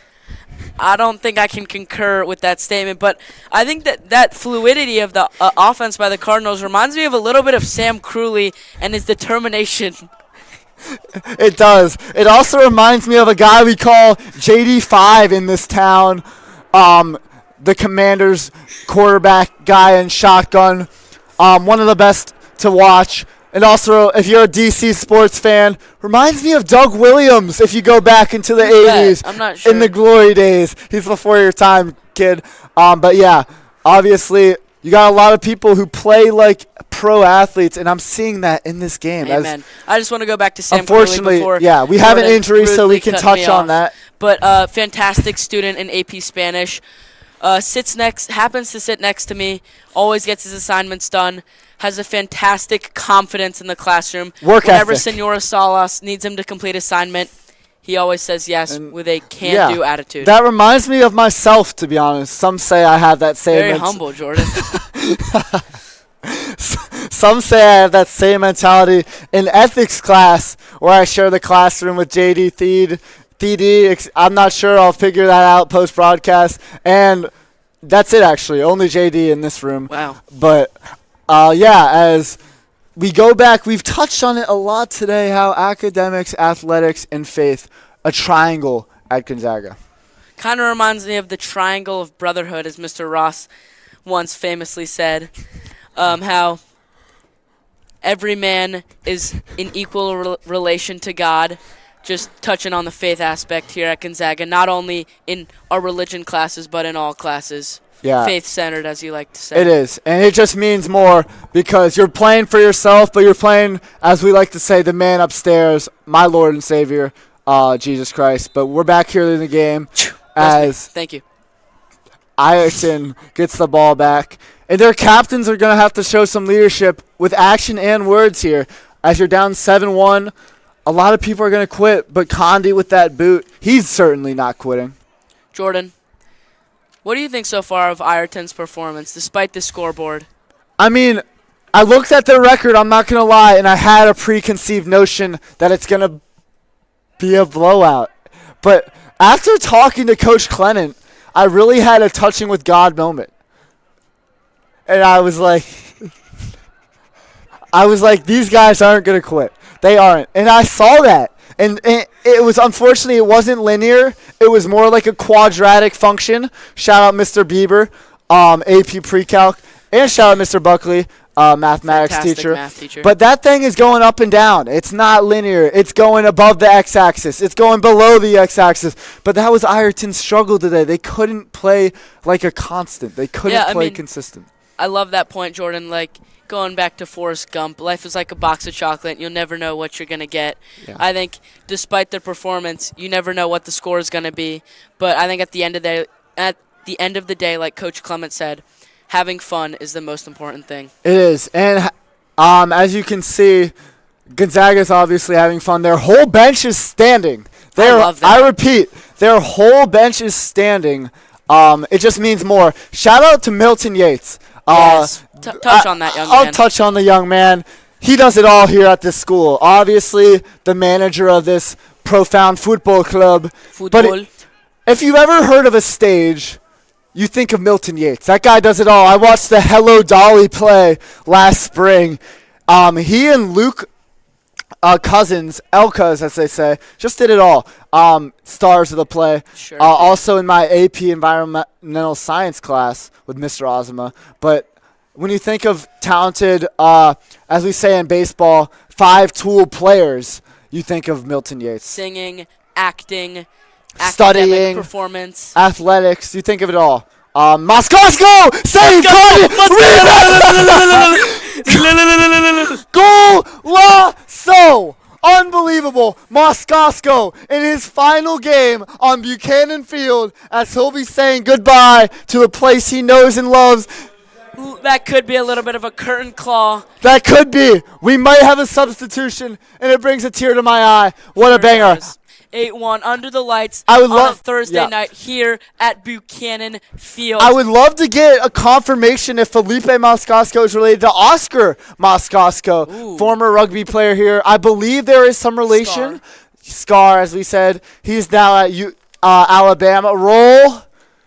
I don't think I can concur with that statement, but I think that fluidity of the offense by the Cardinals reminds me of a little bit of Sam Crewley and his determination. It does. It also reminds me of a guy we call JD5 in this town, the Commanders quarterback guy in shotgun, one of the best to watch. And also, if you're a DC sports fan, reminds me of Doug Williams if you go back into the 80s. I'm not sure. In the glory days. He's before your time, kid. But yeah, obviously, you got a lot of people who play like pro athletes, and I'm seeing that in this game. Amen. I just want to go back to Sam unfortunately, before yeah, we have an injury, so we can touch on that. But fantastic student in AP Spanish. Happens to sit next to me, always gets his assignments done, has a fantastic confidence in the classroom. Whenever Senora Salas needs him to complete assignment, he always says yes with a can-do attitude. That reminds me of myself, to be honest. Some say I have that same Very humble, Jordan. Some say I have that same mentality in ethics class where I share the classroom with JD TD. I'm not sure. I'll figure that out post-broadcast. And that's it, actually. Only JD in this room. Wow. But, yeah, as we go back, we've touched on it a lot today, how academics, athletics, and faith, a triangle at Gonzaga. Kind of reminds me of the triangle of brotherhood, as Mr. Ross once famously said. How every man is in equal relation to God. Just touching on the faith aspect here at Gonzaga, not only in our religion classes, but in all classes. Yeah. Faith-centered, as you like to say. It is, and it just means more because you're playing for yourself, but you're playing, as we like to say, the man upstairs, my Lord and Savior, Jesus Christ. But we're back here in the game as Thank you. Ireton gets the ball back. And their captains are going to have to show some leadership with action and words here. As you're down 7-1, a lot of people are going to quit, but Condi with that boot, he's certainly not quitting. Jordan, what do you think so far of Ireton's performance, despite the scoreboard? I mean, I looked at their record, I'm not going to lie, and I had a preconceived notion that it's going to be a blowout. But after talking to Coach Clennon, I really had a touching with God moment. And I was like, these guys aren't going to quit. They aren't. And I saw that. And it was, unfortunately, it wasn't linear. It was more like a quadratic function. Shout out Mr. Bieber, AP Pre-Calc. And shout out Mr. Buckley, mathematics teacher. Math teacher. But that thing is going up and down. It's not linear. It's going above the x-axis. It's going below the x-axis. But that was Ireton's struggle today. They couldn't play like a constant. They couldn't play consistent. I love that point, Jordan. Like, going back to Forrest Gump, life is like a box of chocolate. You'll never know what you're going to get. Yeah. I think despite their performance, you never know what the score is going to be. But I think at the end of the day, like Coach Clement said, having fun is the most important thing. It is. And as you can see, Gonzaga's obviously having fun. Their whole bench is standing. I love that. I repeat, their whole bench is standing. It just means more. Shout out to Milton Yates. Yes. Touch on that young man. I'll touch on the young man. He does it all here at this school. Obviously, the manager of this profound football club. But if you've ever heard of a stage, you think of Milton Yates. That guy does it all. I watched the Hello Dolly play last spring. He and Luke Cousins, Elkas as they say, just did it all. Stars of the play. Sure. Also in my AP Environmental Science class with Mr. Ozma. But when you think of talented, as we say in baseball, 5-tool players, you think of Milton Yates. Singing, acting, Studying, academic performance. athletics, you think of it all. Moscosko! Save Goal! So unbelievable. Moscosko in his final game on Buchanan Field as he'll be saying goodbye to a place he knows and loves. Ooh, that could be a little bit of a curtain claw. That could be. We might have a substitution, and it brings a tear to my eye. What a banger. 8-1 under the lights I would on love a Thursday night here at Buchanan Field. I would love to get a confirmation if Felipe Moscosko is related to Oscar Moscosko, Ooh. former rugby player here. I believe there is some relation. Scar, as we said. He's now at Alabama. Roll.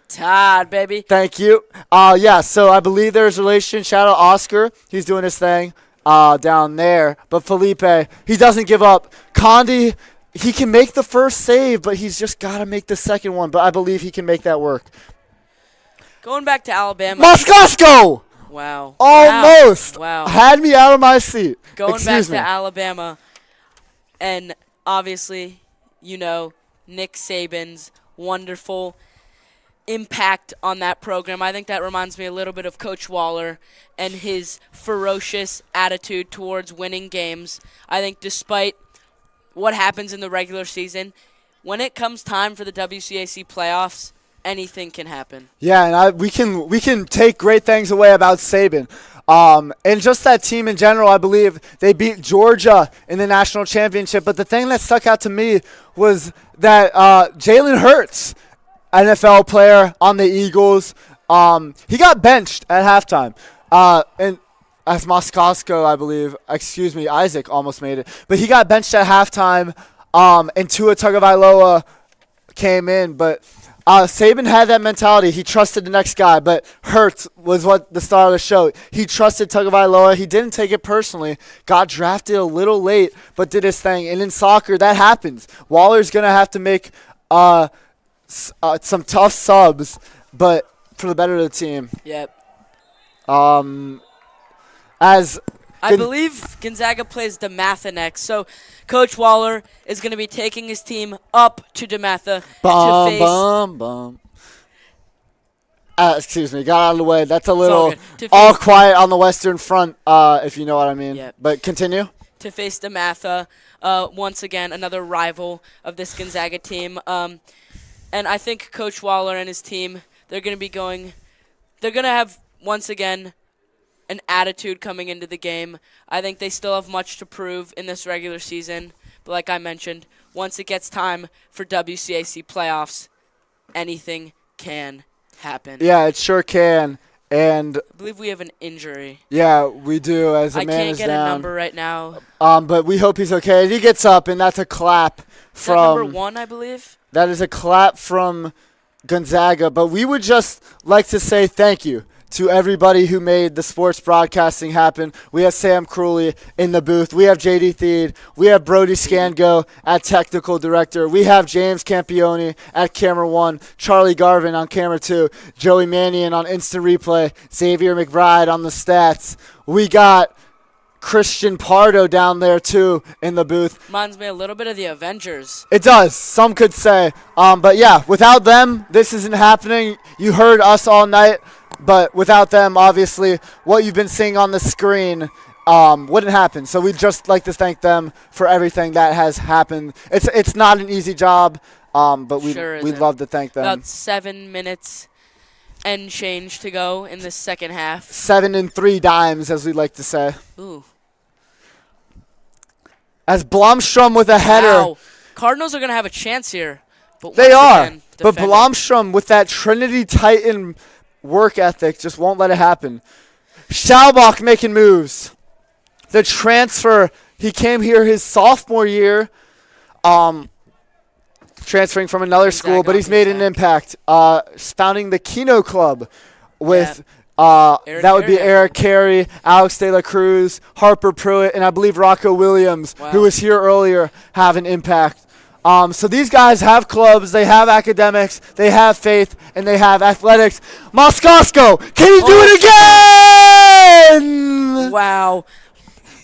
Tide, baby. Thank you. Yeah, so I believe there's relation. Shout out Oscar. He's doing his thing down there. But Felipe, he doesn't give up. Condi, he can make the first save, but he's just got to make the second one. But I believe he can make that work. Going back to Alabama. Moscosko! Wow. Almost. Wow. Had me out of my seat. Going Excuse back me. to Alabama. And obviously, Nick Saban's wonderful impact on that program. I think that reminds me a little bit of Coach Waller and his ferocious attitude towards winning games. I think despite what happens in the regular season, when it comes time for the WCAC playoffs, anything can happen. Yeah, and we can take great things away about Saban. And just that team in general, I believe they beat Georgia in the national championship. But the thing that stuck out to me was that Jalen Hurts, NFL player on the Eagles, he got benched at halftime. And as Moscosko, I believe, Isaac almost made it. But he got benched at halftime, and Tua Tagovailoa came in. But Saban had that mentality. He trusted the next guy, but Hurts was what the star of the show. He trusted Tagovailoa. He didn't take it personally. Got drafted a little late, but did his thing. And in soccer, that happens. Waller's going to have to make some tough subs, but for the better of the team. Yep. I believe Gonzaga plays DeMatha next, so Coach Waller is going to be taking his team up to DeMatha to face. Excuse me, got out of the way. That's a all little good. all quiet on the Western Front, if you know what I mean. Yep. But continue. To face DeMatha, once again, another rival of this Gonzaga team. And I think Coach Waller and his team, they're going to have, once again, an attitude coming into the game. I think they still have much to prove in this regular season. But like I mentioned, once it gets time for WCAC playoffs, anything can happen. Yeah, it sure can. And I believe we have an injury. yeah, we do. As a I man can't is get down. a number right now. But we hope he's okay. He gets up, and that's a clap Is that from. number 1, I believe? That is a clap from Gonzaga. But we would just like to say thank you to everybody who made the sports broadcasting happen. We have Sam Crowley in the booth. We have JD Theed. We have Brody Scango at technical director. We have James Campione at camera 1. Charlie Garvin on camera 2. Joey Mannion on instant replay. Xavier McBride on the stats. We got Christian Pardo down there too in the booth. Reminds me a little bit of the Avengers. It does. Some could say. But yeah, without them, this isn't happening. You heard us all night. But without them, obviously, what you've been seeing on the screen wouldn't happen. So we'd just like to thank them for everything that has happened. It's not an easy job, but we'd love to thank them. About 7 minutes and change to go in the second half. 7 and 3 dimes, as we like to say. Ooh. As Blomstrom with a header. Wow. Cardinals are going to have a chance here. But They once are. again, But defend it. Blomstrom with that Trinity Titan work ethic just won't let it happen. Schaubach making moves. The transfer, he came here his sophomore year, transferring from another school, but he's made an impact. Founding the Kino Club with that would be Eric Carey, Alex De La Cruz, Harper Pruitt, and I believe Rocco Williams, who was here earlier, have an impact. So these guys have clubs, they have academics, they have faith, and they have athletics. Moscosko, can he do it win! Wow.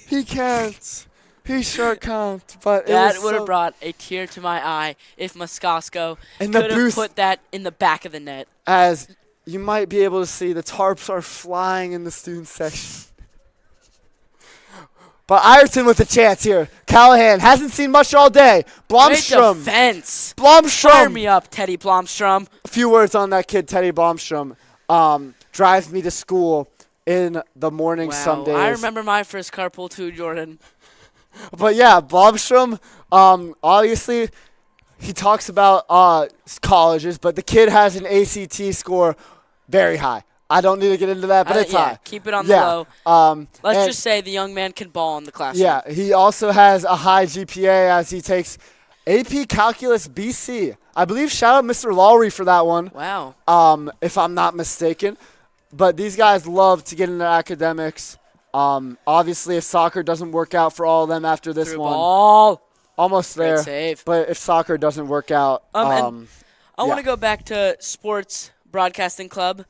He can't. He sure can't. But That would have brought a tear to my eye if Moscosko And the could have boost- put that in the back of the net. As you might be able to see, the tarps are flying in the student section. But Ireton with a chance here. Callahan hasn't seen much all day. Great Blomstrom. defense. Fire Blomstrom. me up, Teddy Blomstrom. A few words on that kid, Teddy Blomstrom. Drives me to school in the morning some days. I remember my first carpool too, Jordan. But yeah, Blomstrom, obviously, he talks about colleges, but the kid has an ACT score very high. I don't need to get into that, but it's high. Keep it on the low. Let's and just say the young man can ball in the classroom. Yeah, he also has a high GPA as he takes AP Calculus BC. I believe shout out Mr. Lowry for that one. Wow. If I'm not mistaken. But these guys love to get into academics. Obviously, if soccer doesn't work out for all of them after this Through one, ball. almost Great there. save. But if soccer doesn't work out, And I want yeah. to go back to Sports Broadcasting Club,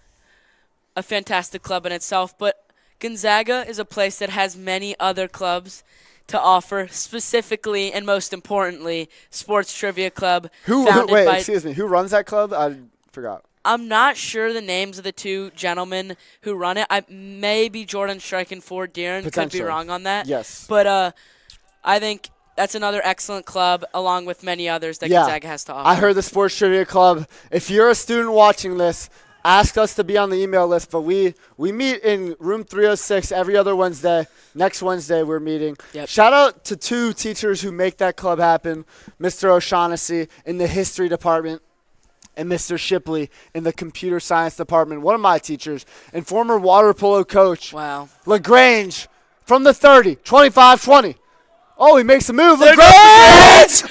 a fantastic club in itself, but Gonzaga is a place that has many other clubs to offer, specifically and most importantly, Sports Trivia Club. who runs that club? I forgot. I'm not sure the names of the two gentlemen who run it. I maybe Jordan striking for Deeren. Could be Potentially. wrong on that. Yes. But I think that's another excellent club, along with many others that Gonzaga has to offer. I heard the Sports Trivia Club. If you're a student watching this, ask us to be on the email list. But we meet in room 306 every other Wednesday. Next Wednesday we're meeting. Yep. Shout out to two teachers who make that club happen, Mr. O'Shaughnessy in the history department and Mr. Shipley in the computer science department, one of my teachers, and former water polo coach Wow. LaGrange from the 30, 25-20. Oh, he makes a move. LaGrange!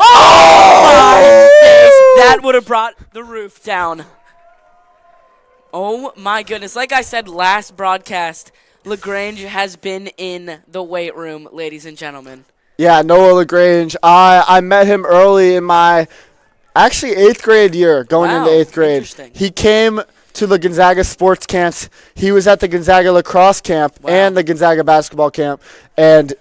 That would have brought the roof down. Oh, my goodness. Like I said last broadcast, LaGrange has been in the weight room, ladies and gentlemen. Yeah, Noah LaGrange. I met him early in my, actually, 8th grade year, going Wow, into 8th grade. interesting. He came to the Gonzaga sports camps. He was at the Gonzaga lacrosse camp Wow. and the Gonzaga basketball camp. And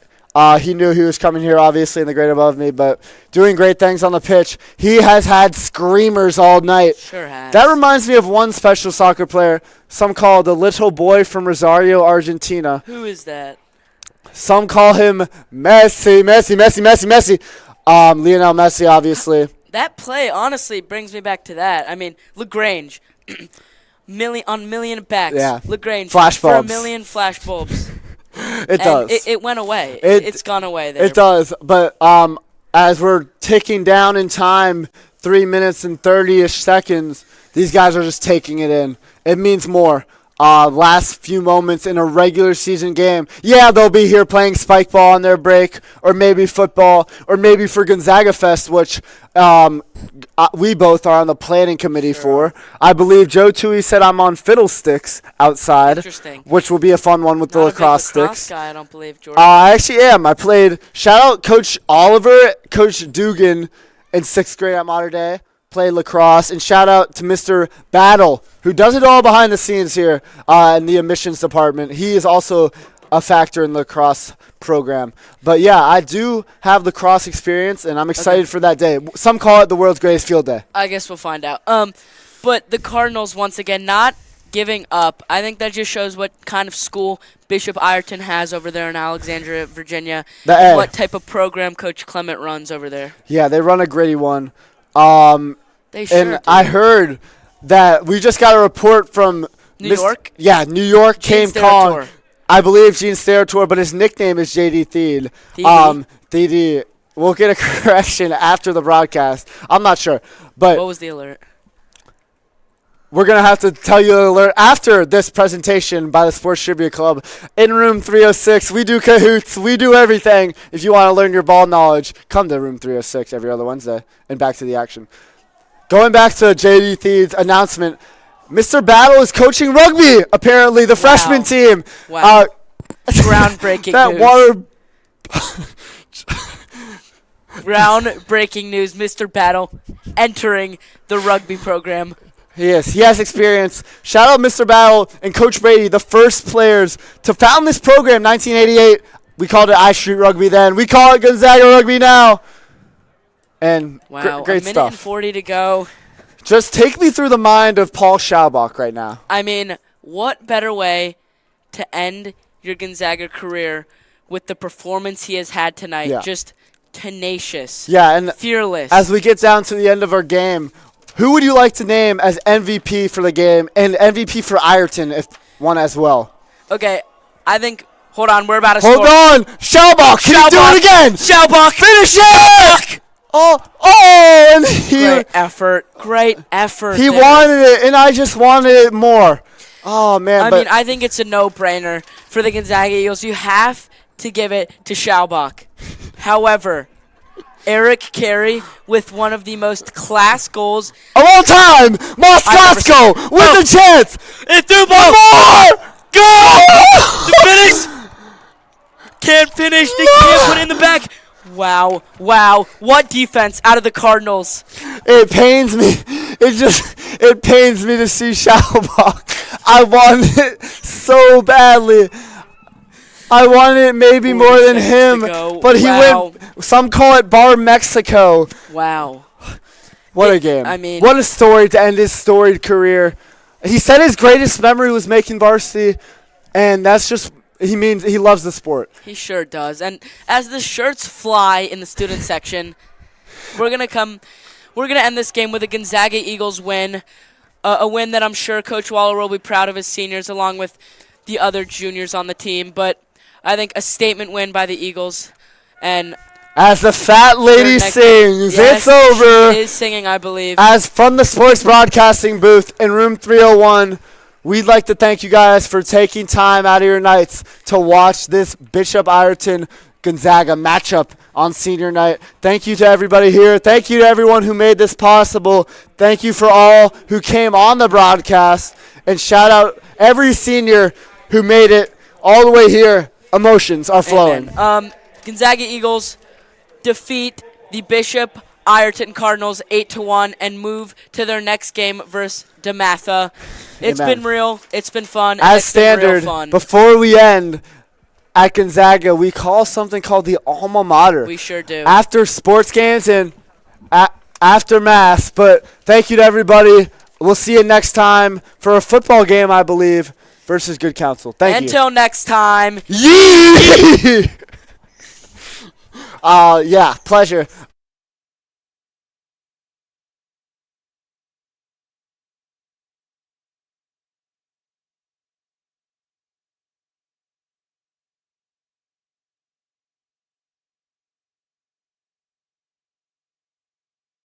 he knew he was coming here, obviously, in the grade above me, but doing great things on the pitch. He has had screamers all night. Sure has. That reminds me of one special soccer player, some call the little boy from Rosario, Argentina. Who is that? Some call him Messi. Lionel Messi, obviously. That play honestly brings me back to that. I mean, LaGrange, million backs. Yeah. LaGrange Flash for bulbs. a million flash bulbs. It does. It went away. It- It's gone away there. It does. But as we're ticking down in time, 3 minutes and 30-ish seconds, these guys are just taking it in. It means more. Last few moments in a regular season game. Yeah, they'll be here playing spike ball on their break, or maybe football, or maybe for Gonzaga Fest, which we both are on the planning committee for. I believe Joe Tui said I'm on fiddlesticks outside, Interesting. which will be a fun one with the Not a big lacrosse sticks. guy, I don't believe, Jordan. I actually am. I played, shout out Coach Oliver, Coach Dugan in 6th grade at Mater Dei. Played lacrosse, and shout out to Mr. Battle, who does it all behind the scenes here in the admissions department. He is also a factor in the lacrosse program. But yeah, I do have lacrosse experience, and I'm excited for that day. Some call it the world's greatest field day. I guess we'll find out. But the Cardinals, once again, not giving up. I think that just shows what kind of school Bishop Ireton has over there in Alexandria, Virginia. The A. And what type of program Coach Clement runs over there. Yeah, they run a gritty one. They sure And do. I heard that we just got a report from New York? Yeah, New York Gene came calling. Steratore. I believe Gene Steratore, but his nickname is JD Theed. TD? TD. We'll get a correction after the broadcast. I'm not sure, but What was the alert? we're going to have to tell you the alert after this presentation by the Sports Trivia Club. In room 306, we do cahoots. We do everything. If you want to learn your ball knowledge, come to room 306 every other Wednesday and back to the action. Going back to JD Theed's announcement, Mr. Battle is coaching rugby, apparently, the freshman team. Wow. Groundbreaking That news. water... Groundbreaking news. Mr. Battle entering the rugby program. He is. He has experience. Shout out Mr. Battle and Coach Brady, the first players to found this program, 1988. We called it I Street Rugby then. We call it Gonzaga Rugby now. And Wow, great a minute stuff. and 40 to go. Just take me through the mind of Paul Schaubach right now. I mean, what better way to end your Gonzaga career with the performance he has had tonight? Yeah. Just tenacious. Yeah, and Fearless. as we get down to the end of our game, who would you like to name as MVP for the game and MVP for Ireton if one as well? Okay, I think. Hold on, we're about to Hold score. on, Schaubach, can you do it again? Schaubach, Finish it! Oh, and Great effort. Great effort. he there. wanted it, and I just wanted it more. Oh man, I but mean, I think it's a no-brainer for the Gonzaga Eagles. You have to give it to Schaubach. However, Eric Carey with one of the most class goals. of all time, Moskowsko with a chance. It threw ball. More! Go! To finish. Can't finish. They can't put it in the back. Wow. Wow. What defense out of the Cardinals. It pains me. It pains me to see Schaubach. I wanted it so badly. I wanted it maybe 40 more than seconds him, to go. but he Wow. went. Some call it Bar Mexico. Wow. What a game! I mean- what a story to end his storied career. He said his greatest memory was making varsity, and that's just he means he loves the sport. He sure does. And as the shirts fly in the student section, we're gonna end this game with a Gonzaga Eagles win, a win that I'm sure Coach Waller will be proud of his seniors along with the other juniors on the team. But I think a statement win by the Eagles. And As the fat lady sings, yes, it's over. She is singing, I believe. As from the sports broadcasting booth in room 301, we'd like to thank you guys for taking time out of your nights to watch this Bishop Ireton Gonzaga matchup on senior night. Thank you to everybody here. Thank you to everyone who made this possible. Thank you for all who came on the broadcast. And shout out every senior who made it all the way here. Emotions are flowing. Amen. Gonzaga Eagles defeat the Bishop Ireton Cardinals 8-1 and move to their next game versus DeMatha. It's Amen. been real. It's been fun. and As it's been real standard, fun. before we end, at Gonzaga, we call something called the alma mater. We sure do. After sports games and after mass. But thank you to everybody. We'll see you next time for a football game, I believe, versus Good Counsel. Thank you. Until next time. Yee! Yeah, pleasure.